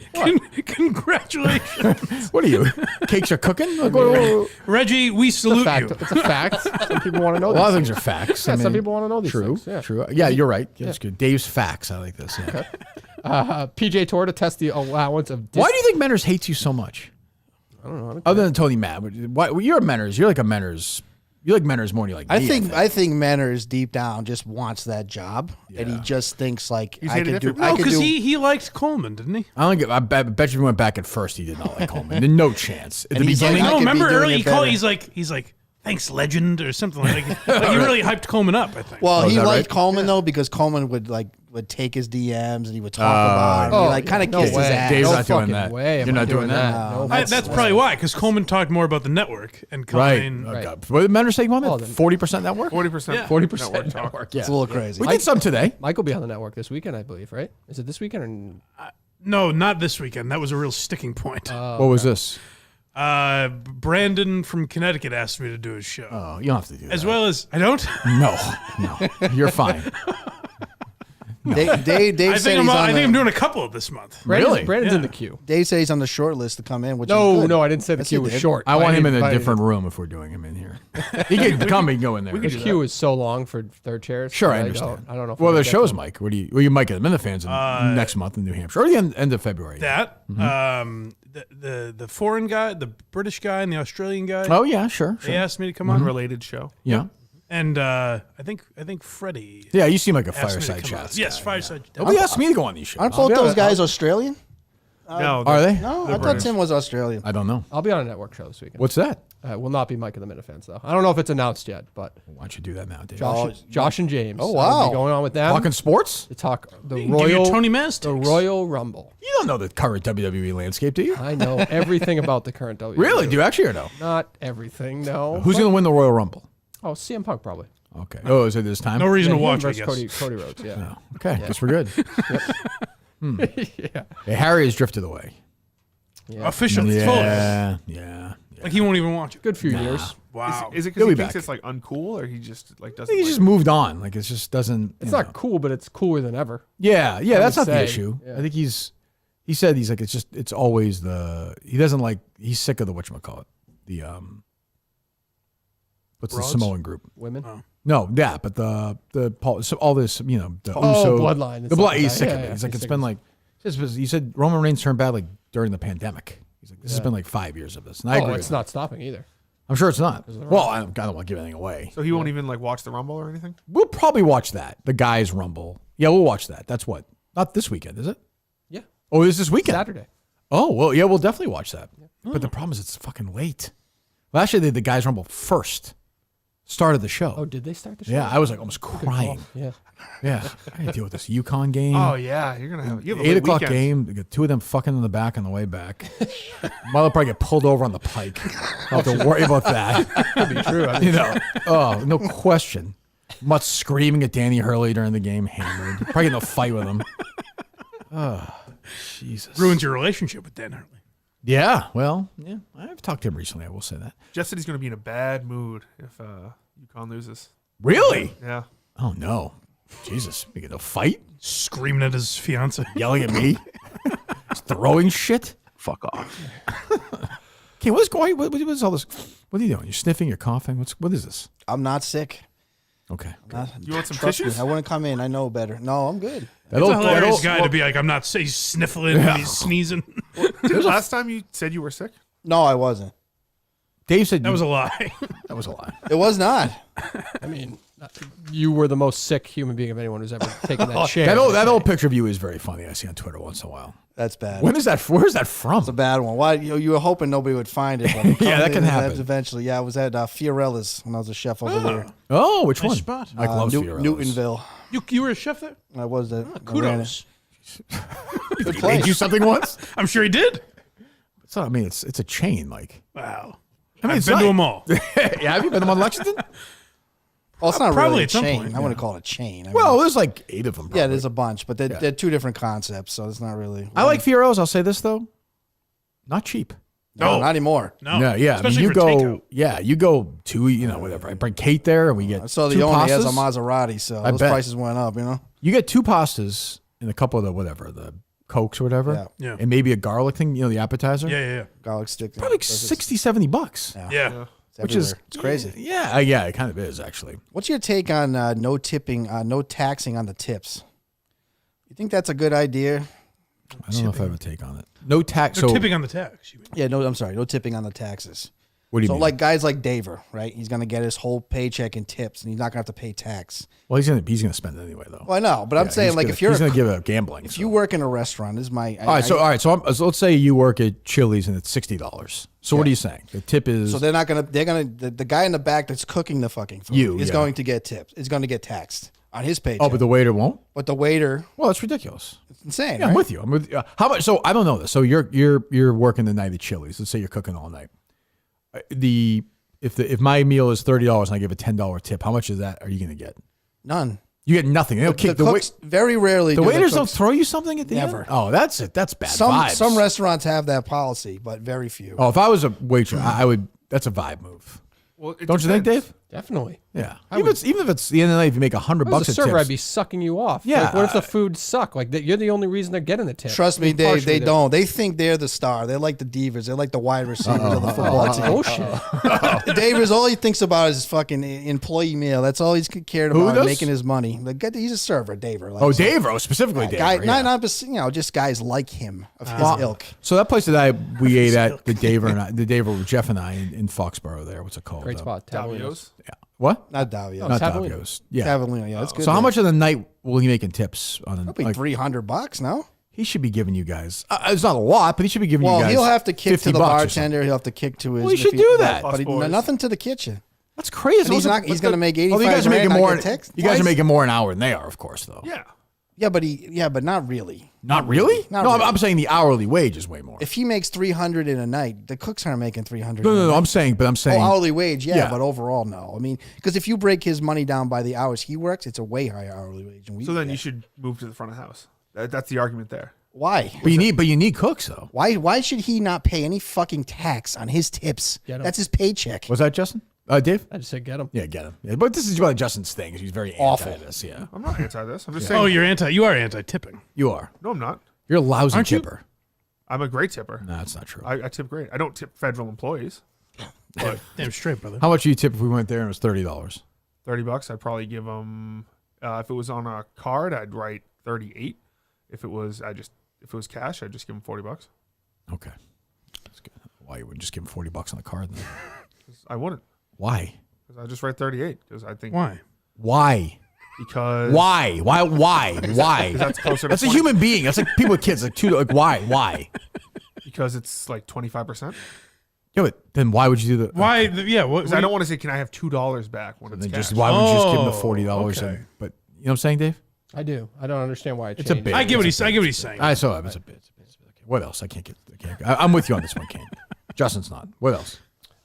Congratulations. what are you? Cakes are cooking? Like, Reggie, we It's a salute fact. you. It's a fact. Some people want to know a lot of these things are facts. Yeah, I some mean, people want to know these true, things. Yeah. True. Yeah, you're right. That's good. Dave's facts. I like this. Yeah. PGA Tour to test the allowance of. Why do you think Menners hates you so much? I don't know. Other than Tony Matt, why? You're a Menners. You're like a Menners. You like Menners more than you like me. I think Manners deep down just wants that job, and he just thinks like He's I hated could do. different- No, I could because do. he liked Coleman, didn't he? I don't get. I bet you if we went back at first, he did not like Coleman. There's no chance at And the he's like, beginning. I No, could be remember doing early it he called. better. He's like, thanks, legend, or something like. He really hyped Coleman up. I think. Well, Oh, is he that liked right? Coleman though because Coleman would take his DMs and he would talk about it. He like kind of no kissed his way. ass. Dave's No not doing fucking that. way am You're I not doing that. No, That's probably why, because Coleman talked more about the network and Right. Cullinane. Oh, Right. God. What did Menners say? Well, then- 40% network. 40%. Yeah. 40% network. Yeah. It's a little crazy. We did some today. Mike will be on the network this weekend, I believe. Right? Is it this weekend or? No, not this weekend. That was a real sticking point. What was this? Brandon from Connecticut asked me to do his show, Oh, you don't have to do that. as well as I don't. No. You're fine. Dave I said think I'm. he's I on think I'm the, doing a couple of this month. Really? Brandon's in Yeah. the queue. Dave said he's on the short list to come in. Which is No, good. no, I didn't say the Yes, queue you was did. short. I want him in a didn't- different room if we're doing him in here. He can come. He can go in there. The queue is so long for third chairs. Sure, that I understand. I don't know. If Well, we'll the get show's them. Mike. What do you might get the fans in next month in New Hampshire or the end of February. That the foreign guy, the British guy, and the Australian guy. Oh yeah, sure. They asked me to come on, Unrelated show. Yeah. and I think Freddie. Yeah, you seem like a asked me to fireside come on. chat. Yes, fireside. Nobody asked me to go on these shows. Aren't both those guys Australian? No, Are they? No, I thought British. Tim was Australian. I don't know. I'll be on a network show this weekend. What's that? Will not be Mike of the Minifans though. I don't know if it's announced yet, but Why don't you do that now, Dave? Josh and James. Oh, I'll be wow. going on with them Talking sports? to talk the Give you Royal Tony Maz the takes. Royal Rumble. You don't know the current WWE landscape, do you? I know everything about the current WWE. Really? Do you actually or no? Not everything, no. Who's going to win the Royal Rumble? Oh, CM Punk probably. Okay. Oh, is it this time? No reason Yeah, to him watch, I versus guess. Cody Rhodes. Yeah. Oh, okay. Guess we're good. Yeah. Hey, Harry has drifted away. Yeah. Officially, fully. Yeah. Like he won't even watch it. Good few years. Wow. Is it He'll because he be thinks back. it's like uncool, or he just like I doesn't? think he like just moved on. Like it just doesn't. It's you not know. cool, but it's cooler than ever. Yeah, that's would not the say, issue. yeah. I think he said he's like it's always he doesn't like he's sick of the whatchamacallit. The what's Broads? the Samoan group? Women. Oh. No, yeah, but so all this, the Oh, Uso bloodline and The stuff blood. like He's that. sick Yeah, of it. yeah, He's like he's it's sick been of like he said Roman Reigns turned bad like during the pandemic. He's like this has been like 5 years of this. And I agree. It's with not stopping either. him. I'm sure it's not. of the Well, I don't want to give anything away. So he won't even like watch the Rumble or anything. We'll probably watch that. The guys Rumble. Yeah, we'll watch that. That's what. Not this weekend, is it? Yeah. Oh, it's this weekend. Saturday. Oh, well, yeah, we'll definitely watch that. But the problem is it's fucking late. Well, actually, the guys Rumble first started the show. Oh, did they start the show? Yeah, I was like almost crying. Yeah. Yeah, I had to deal with this UConn game. Oh yeah, you're gonna have you have a 8 late o'clock weekend. game. They got two of them fucking in the back on the way back. Mother probably get pulled over on the pike. I'll have to worry about that. Could be true. I mean, You know, oh, no question. Mutt screaming at Danny Hurley during the game, hammered. Probably getting in a fight with him. Oh, Jesus. Ruins your relationship with Dan Hurley. Yeah, well, yeah. I've talked to him recently. I will say that. Jeff said he's gonna be in a bad mood if UConn loses. Really? Yeah. Oh, no. Jesus. We get a fight? Screaming at his fiance. Yelling at me? throwing shit. Fuck off. Okay, what's going? What is all this? What are you doing? You're sniffing. You're coughing. What is this? I'm not sick. Okay. You want some Trust tissues? me, I wouldn't come in. I know better. No, I'm good. It's a hilarious guy to be like, I'm not sick. He's sniffling and he's sneezing. Last time you said you were sick? No, I wasn't. Dave said that was a lie. That was a lie. It was not. I mean, you were the most sick human being of anyone who's ever taken that chair. That old picture of you is very funny. I see on Twitter once in a while. That's bad. Where's that from? It's a bad one. Why you were hoping nobody would find it? But it Yeah, that comes can in happen. Eventually, yeah. I was at Fiorella's when I was a chef over there. Oh, which Nice one? spot. Mike loves Fiorella's. Newtonville. You were a chef there? I was the Kudos. Good He place. made you something once? I'm sure he did. So, I mean, it's a chain, Mike. Wow. I mean, I've it's been not- to them all. Yeah, have you been to one in Lexington? Well, it's not Probably really a at some chain. point, I wouldn't call it a chain. I mean, Well, there's like 8 of them. yeah, Probably. there's a bunch, but they're two different concepts, so it's not really. I like Fiorella's. I'll say this though, not cheap. No, not anymore. No. Yeah, yeah. Especially I mean, you for go, takeout. yeah, you go to, whatever. I bring Kate there, and we get. So the two owner has a pastas. Maserati, so I those bet. prices went up. You get 2 pastas and a couple of the Cokes or whatever, Yeah. and maybe a garlic thing. The appetizer. Yeah. Garlic stick. Probably like $60-$70. Yeah. It's Which is everywhere. It's crazy. Yeah, it kind of is actually. What's your take on no tipping, no taxing on the tips? You think that's a good idea? I don't know if I have a take on it. No tax. They're So tipping on the tax. You mean. Yeah, no, I'm sorry, no tipping on the taxes. what do you So mean? like guys like Daver, right? He's gonna get his whole paycheck in tips, and he's not gonna have to pay tax. Well, he's gonna spend it anyway though. Well, I know, but I'm Yeah, saying he's like gonna- if you're he's gonna give a gambling. if you work in a restaurant, this is my all right, so let's say you work at Chili's and it's $60. So what are you saying? The tip is so they're gonna the guy in the back that's cooking the fucking food You, is yeah. going to get tips. Is going to get taxed on his paycheck. oh, but the waiter won't. But the waiter, Well, it's ridiculous. it's insane. Yeah, I'm right? with you. I'm with you. How much? So I don't know this. So you're working the night at Chili's. Let's say you're cooking all night. If my meal is $30 and I give a $10 tip, how much of that are you going to get? None. You get nothing. They don't kick The cooks very rarely. The do waiters don't cooks- throw you something at the Never. end. Oh, that's it. That's bad Some vibes. some restaurants have that policy, but very few. Oh, if I was a waitress, I would. That's a vibe move. Well, it Don't you think, depends. Dave? Definitely. Yeah. Even if it's the end of the night, if you make $100 As a a server, tips, I'd be sucking you off. Yeah, Like, what if the food suck? Like you're the only reason they're getting the tip. Trust me, I mean, Dave. partially They they're- don't. They think they're the star. They're like the divas. They're like the wide receivers of the football That's team. bullshit. Dave is all he thinks about is his fucking employee meal. That's all he's cared Who about, does? making his money. Like, he's a server, Daver. Like, oh, so- Dave, specifically Dave. Guy, yeah. not just guys like him of his ilk. So that place that we ate at, the Daver, Jeff and I in Foxborough there. What's it called? Great spot. Davio's. Yeah. What? Not Davio. Not Tavolino. Davio's. Yeah. Tavolino, yeah, that's good. So how there. much of the night will he make in tips on a Probably like, $300. No. He should be giving you guys. It's not a lot, but he should be giving you Well, guys. he'll have to kick to $50 the or something. bartender. He'll have to kick to his. Well, he if should do that. But Busboys. nothing to the kitchen. That's crazy. And he's not. He's going to make 85. Oh, you guys are making grand, more. not get text You guys are twice? making more an hour than they are, of course, though. Yeah. Yeah, but not really. Not really? Not No, really. I'm saying the hourly wage is way more. If he makes 300 in a night, the cooks aren't making 300. No. I'm saying. Oh, hourly wage, Yeah. but overall, no. I mean, because if you break his money down by the hours he works, it's a way higher hourly wage. And we So then get. you should move to the front of the house. That's the argument there. Why? But you need cooks though. Why should he not pay any fucking tax on his tips? Get 'em. That's his paycheck. Was that Justin? Dave? I just said get him. Yeah, get him. Yeah, but this is one of Justin's things. He's very Awful. anti this. Yeah, I'm not anti this. I'm just saying. Oh, you are anti-tipping. you are. No, I'm not. You're a lousy Aren't you? tipper. I'm a great tipper. No, that's not true. I tip great. I don't tip federal employees. But Damn straight, brother. How much do you tip if we went there and it was $30? $30, I'd probably give them. If it was on a card, I'd write 38. If it was cash, I'd just give them $40. Okay, that's good. Why you wouldn't just give him $40 on the card? Then? I wouldn't. Why? Because I just write 38. Because I think Why? Why? because Why? Why? that's closer to That's a 20 human being. That's like people with kids. Why? because it's like 25%. Yeah, but then why would you do the? Why? Yeah. What? Because I don't want to say, can I have $2 back when it's Then cash? just why would you just give him the Oh, $40? okay. But you know what I'm saying, Dave? I do. I don't understand why it It's a changed. bit. I get what he's saying. I saw it. It's a bit. Okay. What else? I can't get. I'm with you on this one, Kane. Justin's not. What else?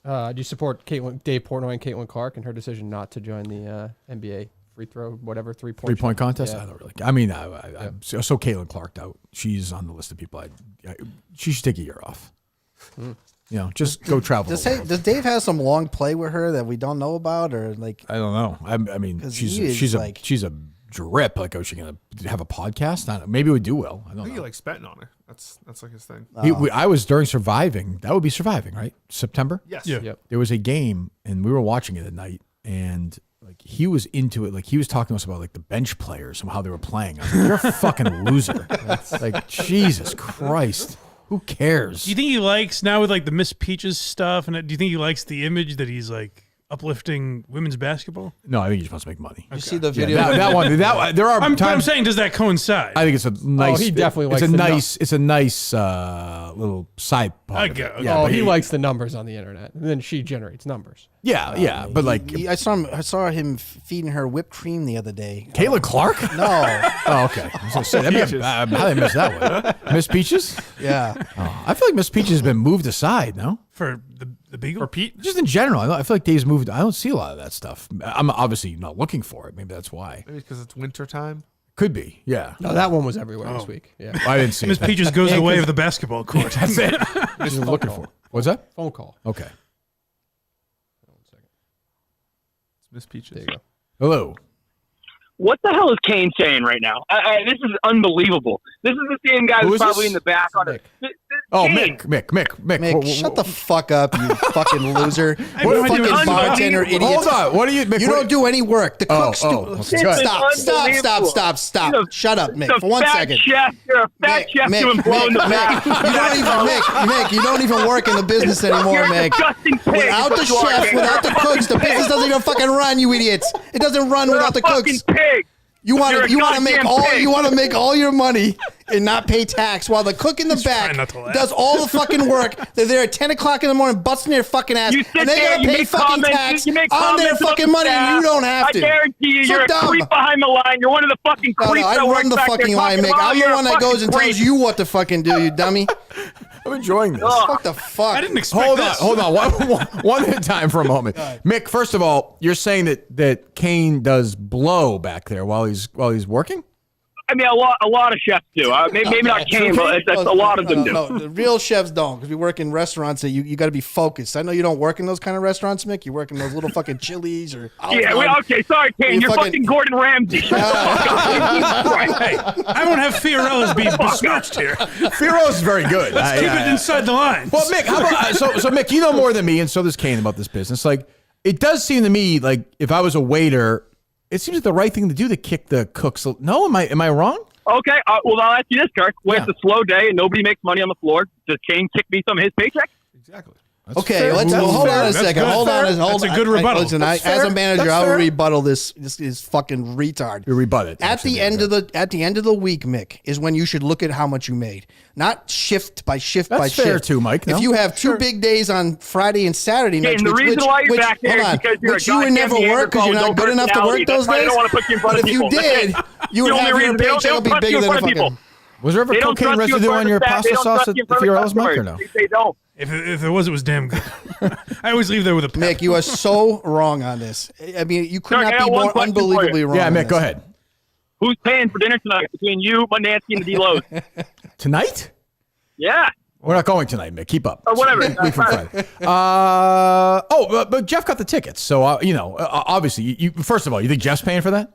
Do you support Dave Portnoy and Caitlin Clark and her decision not to join the NBA free throw, whatever, 3-point? 3-point contest? Yeah. I don't really. I mean, I'm so Caitlin Clark out. She's on the list of people. She should take a year off. You know, just go travel. Does Dave have some long play with her that we don't know about, or like? I don't know. I mean, 'Cause she's he is she's like- a drip. Like, oh, is she gonna have a podcast? I don't know. Maybe it would do well. I I don't think he know. likes betting on her. That's like his thing. I was during Surviving. That would be Surviving, right? September. Yes. Yeah. Yep. There was a game, and we were watching it at night, and like he was into it. Like he was talking to us about like the bench players and how they were playing. I was like, you're a fucking loser. That's like Jesus Christ. Who cares? Do you think he likes now with like the Miss Peaches stuff? And do you think he likes the image that he's like uplifting women's basketball? No, I think he just wants to make money. You see the Yeah, video? that one. There are I'm times. saying, does that coincide? I think it's a nice. he definitely likes It's a the nice. It's a nice little side part. I of get it. it. Yeah, Oh, but he likes the numbers on the internet, and then she generates numbers. Yeah, but like I saw him feeding her whipped cream the other day. Caitlin Clark. No. Oh, okay. I was gonna say, how did I miss that one? Miss Peaches. Yeah. Oh, I feel like Miss Peaches has been moved aside. No, For the Beagle? For Pete? just in general. I feel like Dave's moved. I don't see a lot of that stuff. I'm obviously not looking for it. Maybe that's why. Maybe because it's winter time. Could be. Yeah. No, that one was everywhere this week. Yeah. I didn't see Miss it. Peaches goes the way of the basketball court. That's it. Just looking for it. What's that? Phone call. Okay. It's Miss Peaches. There you go. Hello. What the hell is Kane saying right now? This is unbelievable. This is the same guy Who who's is probably this? in the back on Mick. it. Oh, Kane. Mick. Mick, shut the fuck up, you fucking loser. have no idea fucking what- bartender idiot. Hold on. What are you? Mick, You don't do any work. The cooks do. okay. This is unbelievable. Shut up, Mick, You're a for 1 fat second. Chef. You're a fat chef doing blow in the back. Mick, you don't even work in the business anymore, You're a Mick. disgusting pig. Without the is what you are, chefs, Kane. without the cooks, the business doesn't even fucking run, you idiots. It doesn't run You're without a the cooks. fucking pig. You want You're a to make goddamn all pig. you want to make all your money and not pay tax while the cook in the trying not back to laugh. does all the fucking work. They're there at 10 o'clock in the morning busting their fucking ass, You sit and they there, gotta you pay make fucking comments, tax you make on their comments about fucking the money, and staff. you don't have to. I guarantee you, So you're a dumb. creep behind the line. You're one of the fucking No, creeps I that run works the back fucking there line, talking Mick. about I'm the you're a one that fucking goes and tells creep. you what to fucking do, you dummy. I'm enjoying this. What the fuck? I didn't expect Hold this. on. One at a time for a moment. Mick, first of all, you're saying that Kane does blow back there while he's working? I mean, a lot of chefs do. Maybe not Kane, but a lot of them do. No, the real chefs don't, because we work in restaurants that you got to be focused. I know you don't work in those kind of restaurants, Mick. You work in those little fucking Chili's or Yeah, okay, sorry, Kane. You're fucking Gordon Ramsay. Shut the fuck up. Hey, I won't have Fiorella's be besmirched here. Fiorella's very good. Let's keep it inside the lines. Well, Mick, how about, so Mick, you know more than me, and so does Kane about this business. Like, it does seem to me like if I was a waiter, it seems like the right thing to do to kick the cooks. No, am I wrong? Okay, well, I'll ask you this, Kirk. When it's a slow day and nobody makes money on the floor, does Kane kick me some of his paycheck? Exactly. Okay, hold on a second. Hold on. That's a good rebuttal. Listen, as a manager, I will rebuttal this. This is fucking retard. You rebut it. At the end of the week, Mick, is when you should look at how much you made, not shift by shift by That's shift. fair too, Mike. No? If you have two big days on Friday and Saturday nights, the reason why you're back there is because you're which a you would never goddamn work because you're Neanderthal not good with no enough to work personality. those That's why I days. don't want to put you in front But of if you people. did, you would The only have your reason they don't paycheck will be trust you bigger in than a front of people. fucking. Was there ever They don't cocaine trust you in residue front on of your the staff. pasta They don't sauce trust at you in front of Fiorella's, Mike, or no? customers. They don't. If it was damn good. I always leave there with a pep. Mick, you are so wrong on this. I mean, you could Sir, not I be got one more question for you. unbelievably wrong. Yeah, on Mick, this. go ahead. Who's paying for dinner tonight between you, Montante, and the D-Lows? Tonight? Yeah. We're not going tonight, Mick. Keep up. Or whatever. Week from Friday. But Jeff got the tickets, so obviously, you first of all, you think Jeff's paying for that?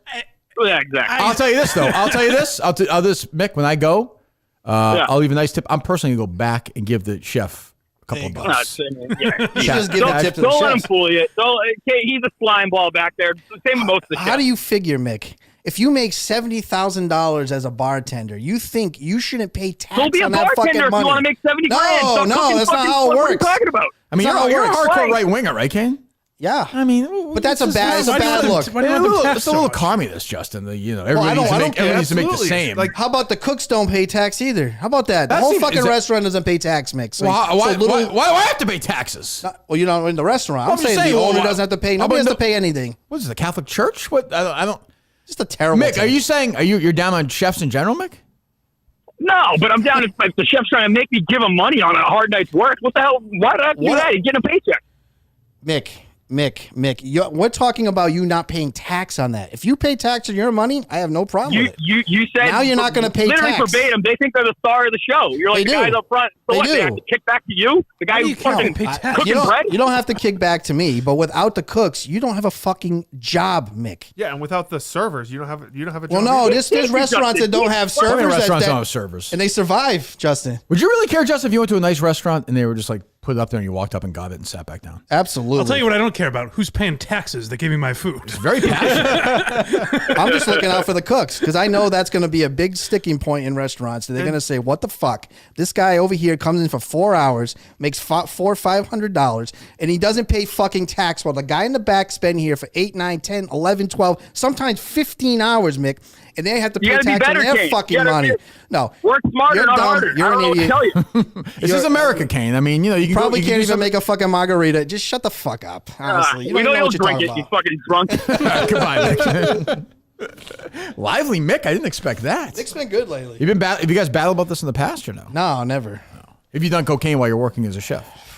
Yeah, exactly. I'll tell you this though. I'll tell you this, Mick. When I go, I'll leave a nice tip. I'm personally gonna go back and give the chef a couple of bucks. Yeah. You just give a tip to the Don't let him chefs. fool you. He's a slime ball back there. Same with most of the How chefs. do you figure, Mick? If you make $70,000 as a bartender, you think you shouldn't pay tax Go be a on that fucking bartender if money? you want to make 70 grand. Stop No, cooking that's not fucking how it food. What are you works. talking about? I mean, That's not you're a how it works. hardcore right winger, right, Kane? Yeah, I mean, but that's a bad look. Why do you want them taxed It's a so little much? communist, Justin. Everybody I don't care. needs to make the Absolutely. same. Like, How about the cooks don't pay tax either? How about that? The That whole seems- fucking is it- restaurant doesn't pay tax, Mick. So, why so little, do I have to pay taxes? well, you're not in the restaurant. Well, I'm I'm just saying saying, the well, owner why- doesn't have to pay. How Nobody has about to pay anything. What is it, the Catholic Church? What? I don't. Just a terrible. Mick, take. are you saying you're down on chefs in general, Mick? No, but I'm down if the chef's trying to make me give him money on a hard night's work. What the hell? Why did I have to do What- that? He's getting a paycheck. Mick, Mick, we're talking about you not paying tax on that. If you pay tax on your money, I have no problem with it. You said now you're not going to pay literally tax. verbatim. They think they're the star of the show. You're like the guys up front. So what? They have to kick back to you, the guy who's fucking cooking bread. You don't have to kick back to me, but without the cooks, you don't have a fucking job, Mick. Yeah, and without the servers, you don't have a job. Well, no, there's restaurants that don't have servers. Restaurants don't have servers, and they survive. Justin, would you really care, Justin, if you went to a nice restaurant and they were just like put it up there and you walked up and got it and sat back down? Absolutely. I'll tell you what I don't care about. Who's paying taxes that gave me my food? It's very passionate. I'm just looking out for the cooks because I know that's going to be a big sticking point in restaurants. They're going to say, what the fuck? This guy over here comes in for 4 hours, makes $500, and he doesn't pay fucking tax while the guy in the back spent here for 8, 9, 10, 11, 12, sometimes 15 hours, Mick. And they have to pay tax on their fucking money. No. Work smarter, not harder. You're an idiot. Tell you. This is America, Kane. I mean, you know, you can probably can't even make a fucking margarita. Just shut the fuck up. Honestly, you we don't know know what you'll you're drink talking it. about. You fucking drunk. Goodbye, Mick. Lively Mick. I didn't expect that. Mick's been good lately. Have you guys battled about this in the past or no? No, never. No. Have you done cocaine while you're working as a chef?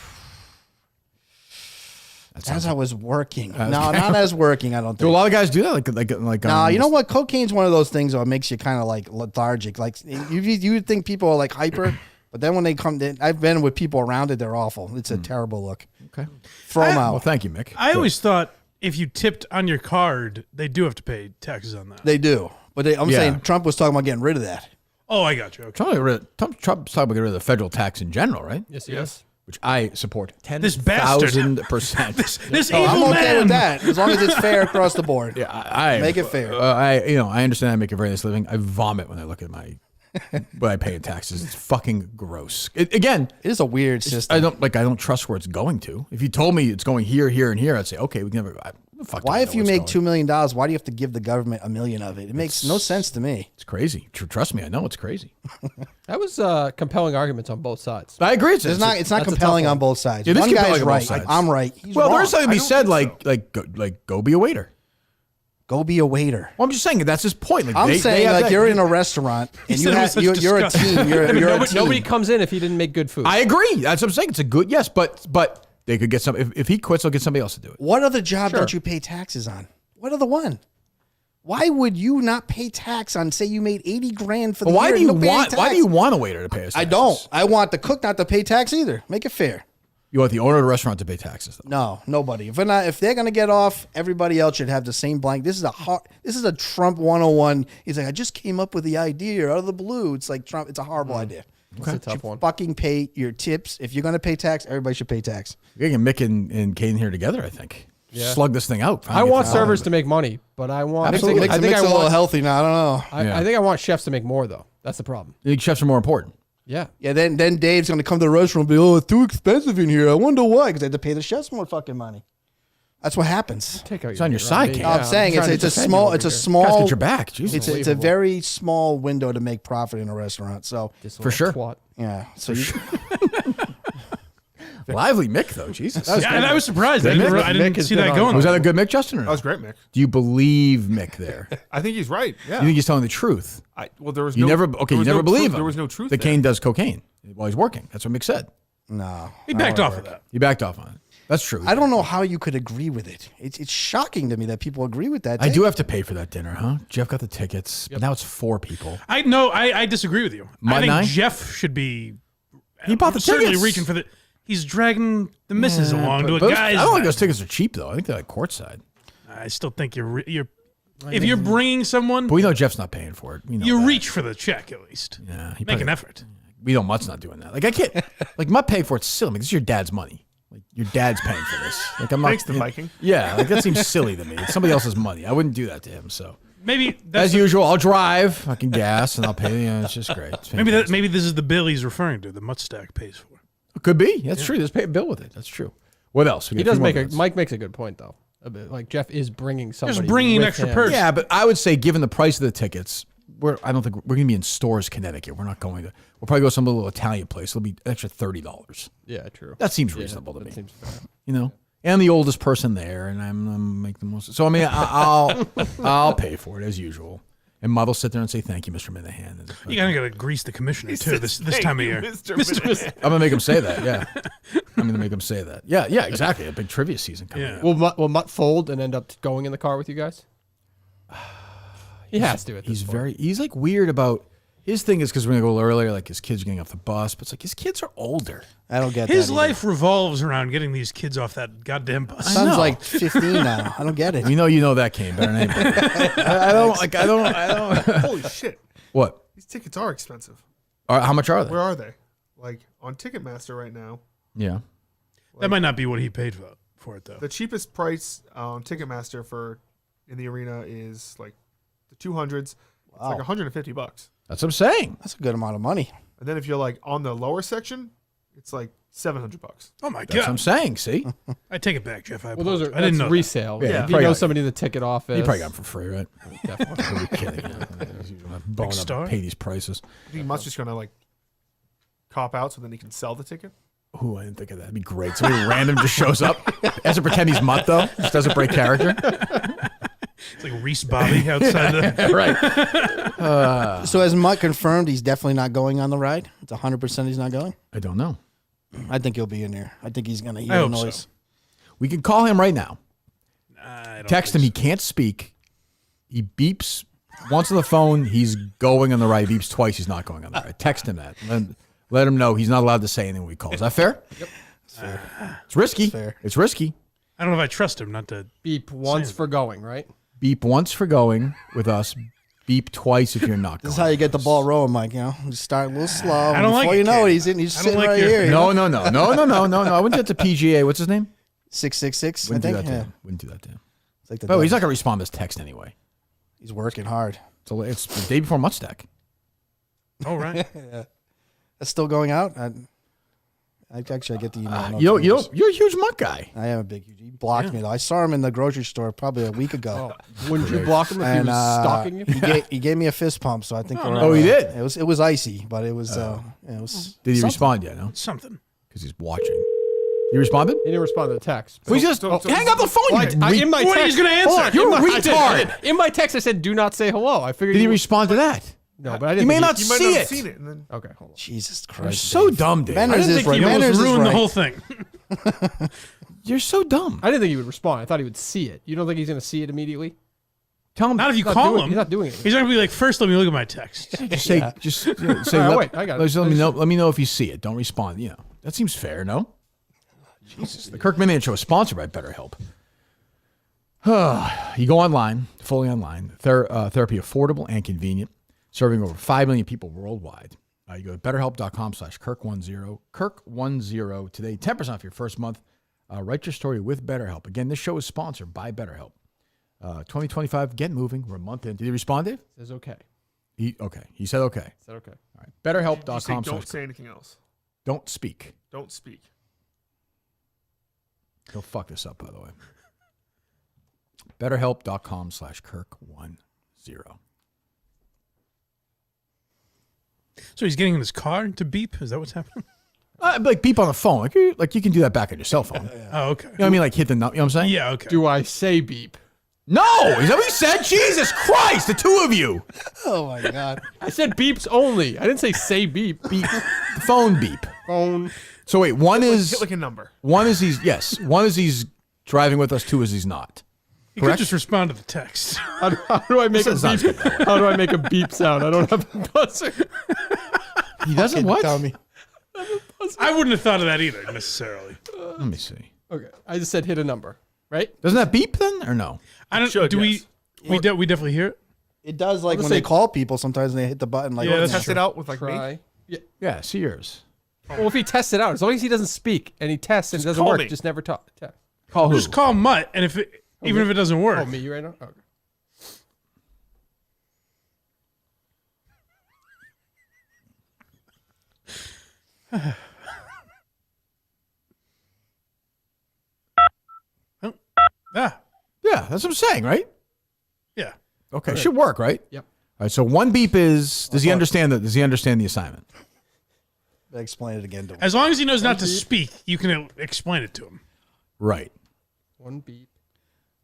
As I was working. No, not as working, I don't think. Do a lot of guys do that? Like no, you know what? Cocaine's one of those things that makes you kind of like lethargic. Like you would think people are like hyper, but then when they come in, I've been with people around it, they're awful. It's a terrible look. Okay. Throw them out. Well, thank you, Mick. I always thought if you tipped on your card, they do have to pay taxes on that. They do. But I'm saying Trump was talking about getting rid of that. Oh, I got you. Okay. Trump's talking about getting rid of the federal tax in general, right? Yes, yes. Which I support 10,000%. This evil I'm okay man. with that as long as it's fair across the board. Yeah, I make it fair. I understand I make a very nice living. I vomit when I look at what I pay in taxes. It's fucking gross. It is a weird system. I don't trust where it's going to. If you told me it's going here, here, and here, I'd say okay. We can never. Why, if you make $2 million, why do you have to give the government $1 million of it? It makes no sense to me. It's crazy. Trust me, I know it's crazy. That was compelling arguments on both sides. I agree. It's not compelling on both sides. It is One guy's compelling on both right. sides. I'm right. He's Well, wrong. there's something to be said like go be a waiter. Go be a waiter. Well, I'm just saying that's his point. Like, I'm saying like you're in a restaurant and you're a team. You're a team. Nobody comes in if he didn't make good food. I agree. That's what I'm saying. It's a good but they could get some. If he quits, they'll get somebody else to do it. What other job don't you pay taxes on? What other one? Why would you not pay tax on? Say you made $80,000 for the year. Why do you want a waiter to pay us? I don't. I want the cook not to pay tax either. Make it fair. You want the owner of the restaurant to pay taxes, though? No, nobody. If they're gonna get off, everybody else should have the same blank. This is a Trump 101. He's like, I just came up with the idea out of the blue. It's like Trump. It's a horrible idea. That's a tough one. Fucking pay your tips. If you're gonna pay tax, everybody should pay tax. We're getting Mick and Kane here together. I think. Yeah. Slug this thing out. I want servers to make money, but I want. Absolutely. I think Mick's a little healthy now. I don't know. I think I want chefs to make more though. That's the problem. You think chefs are more important? Yeah. Yeah. Then Dave's gonna come to the restaurant and be, oh, it's too expensive in here. I wonder why. Because they have to pay the chefs more fucking money. That's what happens. It's on your side, Kane. No, I'm saying it's a small. Guys, get your back. Jesus. It's a very small window to make profit in a restaurant. So for sure. Twat. Yeah. So Lively Mick though. Jesus. And I was surprised. I didn't see that going. Was that a good Mick, Justin? Or no? That was great, Mick. Do you believe Mick there? I think he's right. Yeah. You think he's telling the truth? There was you no, never believe him. There was no truth. That Kane does cocaine while he's working. That's what Mick said. No. He backed off of that. He backed off on it. That's true. I don't know how you could agree with it. It's shocking to me that people agree with that. I do have to pay for that dinner, huh? Jeff got the tickets, but now it's 4 people. I disagree with you. I think Nine? Jeff should be. He bought the certainly tickets. reaching for the. He's dragging the missus along to a guy's. I don't think those tickets are cheap though. I think they're like courtside. I still think you're. If you're bringing someone, but we know Jeff's not paying for it. We know you that. reach for the check at least. Yeah, make an effort. We know Mutt's not doing that. Like I can't. Like Mutt paying for it's silly. Like, this is your dad's money. Like your dad's paying for this. Like I'm not. Thanks to Viking. Yeah, like that seems silly to me. It's somebody else's money. I wouldn't do that to him. So maybe that's as usual, I'll drive, fucking gas, and I'll pay. Yeah, it's just great. It's maybe this is the bill he's referring to. The Mutt stack pays for. Could be. That's true. Just pay a bill with it. That's true. What else? He does make Mike makes a good point though. A bit. Like Jeff is bringing somebody. Just bringing an with extra him. person. Yeah, but I would say, given the price of the tickets, I don't think we're going to be in Stores, Connecticut. We're not going to. We'll probably go to some little Italian place. It'll be an extra $30. Yeah, true. That seems reasonable to me. Seems fair. You know, and the oldest person there, and I'm make the most. So I mean, I'll pay for it as usual. And Mutt will sit there and say, "Thank you, Mr. Minahan." And You kind of got to grease the commissioner too this time of year. I'm gonna make him say that. Yeah, I'm gonna make him say that. Yeah, exactly. A big trivia season coming. Yeah. up. Will Mutt fold and end up going in the car with you guys? He has to. At this point. He's like weird about his thing is because we're gonna go earlier. Like his kids are getting off the bus, but it's like his kids are older. I don't get His that life revolves around getting these kids off that goddamn bus. Son's like 15 now. I don't get it. We know you know that, Kane, better than anybody. I don't. Holy shit! What? These tickets are expensive. How much are they? Where are they? Like on Ticketmaster right now. Yeah. That might not be what he paid for it though. The cheapest price on Ticketmaster in the arena is like the 200s. It's like $150. That's what I'm saying. That's a good amount of money. And then if you're like on the lower section, it's like $700. Oh my god! That's what I'm saying. See, I take it back, Jeff. Well, those are I didn't know resale. that. Yeah, if you know somebody in the ticket office. You probably got them for free, right? Definitely. Are we kidding? Bone up Star? and pay these prices. I think Mutt's just gonna like cop out so then he can sell the ticket. Ooh, I didn't think of that. That'd be great. Somebody random just shows up. Has to pretend he's Mutt though. Just doesn't break character. It's like Reese Bobby outside the Right. So has Mutt confirmed he's definitely not going on the ride? It's 100% he's not going? I don't know. I think he'll be in there. I think he's going to hear I the hope noise. so. We can call him right now. I don't Text him. think He can't speak. He beeps once on the phone. He's going on the right. He beeps twice. He's not going on the right. Text him that. Let him know he's not allowed to say anything when we call. Is that fair? It's fair. It's risky. fair. It's risky. I don't know if I trust him not to. Beep once for going, right? Beep once for going with us. Beep twice if you're not going. This is how you get the ball rolling, Mike. You know, you start a little slow. I don't Before like you it, know kid. it, he's I don't sitting like right your- here. No. I wouldn't do that to PGA. What's his name? 666. Wouldn't I do think. that to Yeah. him. Wouldn't do that to him. It's like the Oh, he's devil. not gonna respond to this text anyway. He's working hard. So it's the day before Mudstack. Oh right. Yeah. That's still going out. I get the email. You're a huge Mutt guy. I am a big. He blocked me though. I saw him in the grocery store probably a week ago. Wouldn't you block him if he And was stalking you? he gave me a fist pump, so I think. Oh, he did? It was icy, but it was. It was. Did he something. respond yet? No, Something. because he's watching. He responded. He didn't respond to the text. Well, he's just hang up the phone. What? In my What, text, he's gonna answer? Hold on, You're in a my- I did. retard. In my text, I said, "Do not say hello." I figured Did he would- respond to that? No, but I didn't. He may think not You might see not have it. seen it. And then Okay, hold on. Jesus You're Christ! so dumb, Dave. Manners is right. He almost Manners is ruined the right. whole thing. You're so dumb. I didn't think he would respond. I thought he would see it. You don't think he's going to see it immediately? Tell him. Not if you He's not call doing- him. He's not doing it. He's not gonna be like, first let me look at my text. Just say. Just say. All right, wait, I got it. Just let me know. Let me know if you see it. Don't respond. You know that seems fair. No. Jesus. The Kirk Minahan Show is sponsored by BetterHelp. You go online, fully online. Therapy affordable and convenient, serving over 5 million people worldwide. You go to BetterHelp.com/Kirk10. Kirk10 today. 10% off your first month. Write your story with BetterHelp. Again, this show is sponsored by BetterHelp. 2025. Get moving. We're a month in. Did he respond, Dave? Says okay. Okay. He said okay. Said okay. All right. you say, BetterHelp.com. don't say anything else. Don't speak. Don't speak. He'll fuck this up, by the way. BetterHelp.com/Kirk10. So he's getting in his car to beep. Is that what's happening? Like beep on the phone. Like you can do that back on your cell phone. Oh, okay. You know what I mean? Like hit the, you know what I'm saying? Yeah, okay. Do I say beep? No! Is that what he said? Jesus Christ, the two of you. Oh my God! I said beeps only. I didn't say beep. Beep. Phone beep. Phone. So wait, one Hit is like a number. one is he's driving with us, two is he's not. He Correct? could just respond to the text. How do I make a This is not beep? How do I make a beep sound? I don't have a buzzer. He doesn't what? Dummy. I wouldn't have thought of that either necessarily. Let me see. Okay, I just said hit a number, right? Doesn't that beep then or no? I don't. Should, do yes. we definitely hear it? It does like I'll when say- they call people. Sometimes they hit the button like. Yeah, oh, that's Test it out with like me. Try. Yeah. Yeah, see yours. Well, if he tests it out, as long as he doesn't speak and he tests and it Just doesn't call work, me. just never talk. Test. Call who? Just call Mutt, and if it, even if it doesn't work, Oh, me right now. Okay. ah, Yeah, that's what I'm saying, right? yeah. Okay, should work, right? Yep. All right, so one beep is does he understand the assignment? Explain it again to him. As long as he knows not to speak, you can explain it to him. Right. One beep.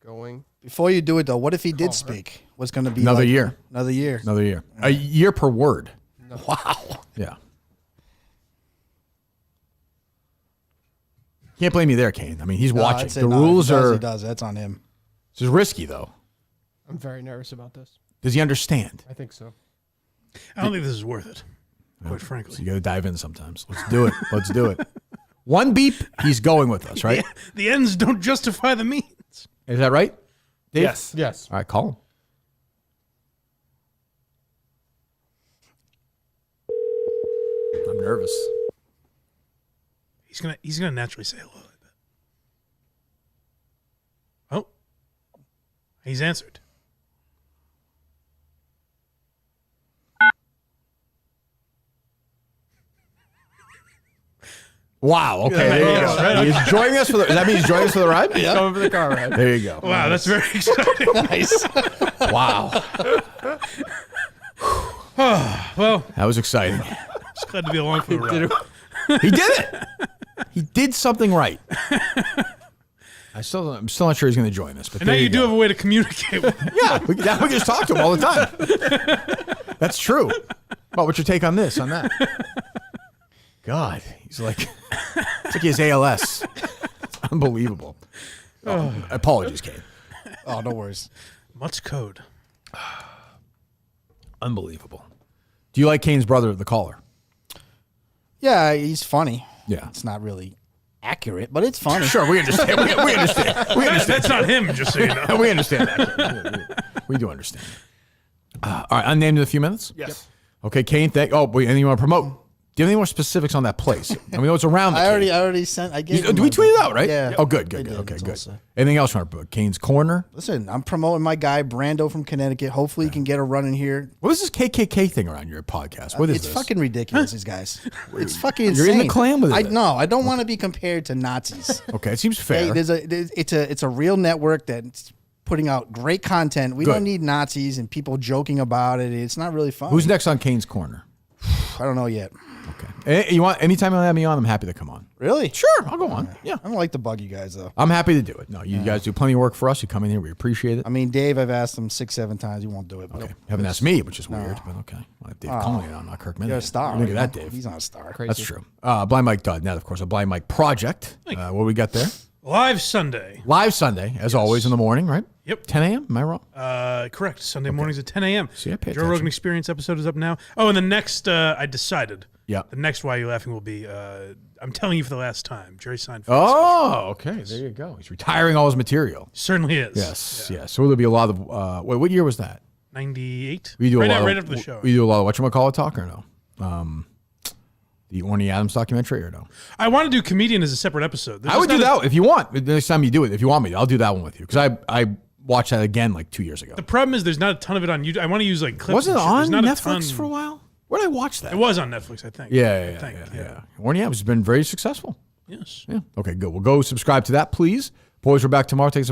Going. Before you do it, though, what if he did speak? What's going to be Another like year. Another year. Another year. A year per word. Wow. Yeah. Can't blame you there, Kane. I mean, he's watching. I'd say The no, rules if he does, are. He does. That's on him. This is risky, though. I'm very nervous about this. Does he understand? I think so. I don't think this is worth it, quite So frankly. you got to dive in sometimes. Let's do it. Let's do it. One beep, he's going with us, right? The ends don't justify the means. Is that right, Dave? Yes. Yes. All right, call him. I'm nervous. He's gonna naturally say hello, I bet. Oh. He's answered. Wow. Okay. There you go. Right. He's joining us for the. Does that mean he's joining us for the ride? He's coming for the car ride. There you go. Wow, that's very exciting. Nice. Wow. Well, That was exciting. just glad to be along for the ride. He did it. He did something right. I'm still not sure he's going to join us. But And now there you do go. have a way to communicate with him. Yeah, we can just talk to him all the time. That's true. Well, what's your take on this, on that? God, he's like, it's like he has ALS. It's unbelievable. Oh, apologies, Kate. Oh, no worries. Much code. Unbelievable. Do you like Kane's brother, the caller? Yeah, he's funny. Yeah. It's not really accurate, but it's funny. Sure, we understand. We understand. We understand. That's not him, just so you know. We understand that. We do understand. All right, unnamed in a few minutes? Yes. Okay, Kane, anything you want to promote? Do you have any more specifics on that place? And we know it's around the I cave. already sent. I gave. Do we tweet it out, right? Yeah. Oh, good. I did. Okay, It's good. also- Anything else you want to promote? Kane's Corner? Listen, I'm promoting my guy Brando from Connecticut. Hopefully, he can get a run in here. What is this KKK thing around your podcast? What is It's this? fucking ridiculous, these guys. It's fucking insane. You're in the clan with it. No, I don't want to be compared to Nazis. Okay, it seems fair. It's a real network that's putting out great content. We Good. don't need Nazis and people joking about it. It's not really fun. Who's next on Kane's Corner? I don't know yet. Okay. Anytime you have me on, I'm happy to come on. Really? Sure, I'll go on. Yeah. I don't like to bug you guys though. I'm happy to do it. No, you guys do plenty of work for us. You come in here, we appreciate it. I mean, Dave, I've asked him 6-7 times. He won't do it. But Okay. Haven't asked me, which is weird, but okay. Well, Dave Cullinane on, not Kirk You're a Minnick. star. Look at right? that, Dave. He's not a star. That's true. BlindMike.net, of course, a Blind Mike project. What we got there? Live Sunday. Live Sunday, as always, in the morning, right? Yep. 10 a.m., am I wrong? Correct. Sunday mornings at 10 a.m. See, I pay Joe attention. Rogan Experience episode is up now. Oh, and the next, I decided. Yeah. The next Why You Laughing will be, I'm telling you for the last time, Jerry Seinfeld. Oh, okay. There you go. He's retiring all his material. Certainly is. Yes, yes. So there'll be a lot of, what year was that? 98. We do right a lot right of, after the show. We do a lot of whatchamacallit talk or no? The Orny Adams documentary or no? I want to do Comedian as a separate episode. I would do that if you want. The next time you do it, if you want me, I'll do that one with you. Because I watched that again like 2 years ago. The problem is there's not a ton of it on YouTube. I want to use like clips. Wasn't it and shit. There's on not Netflix ton. for a while? Where did I watch that? It was on Netflix, I think. Yeah. Orny Adams has been very successful. Yes. Yeah. Okay, good. Well, go subscribe to that, please. Boys, we're back tomorrow. Take some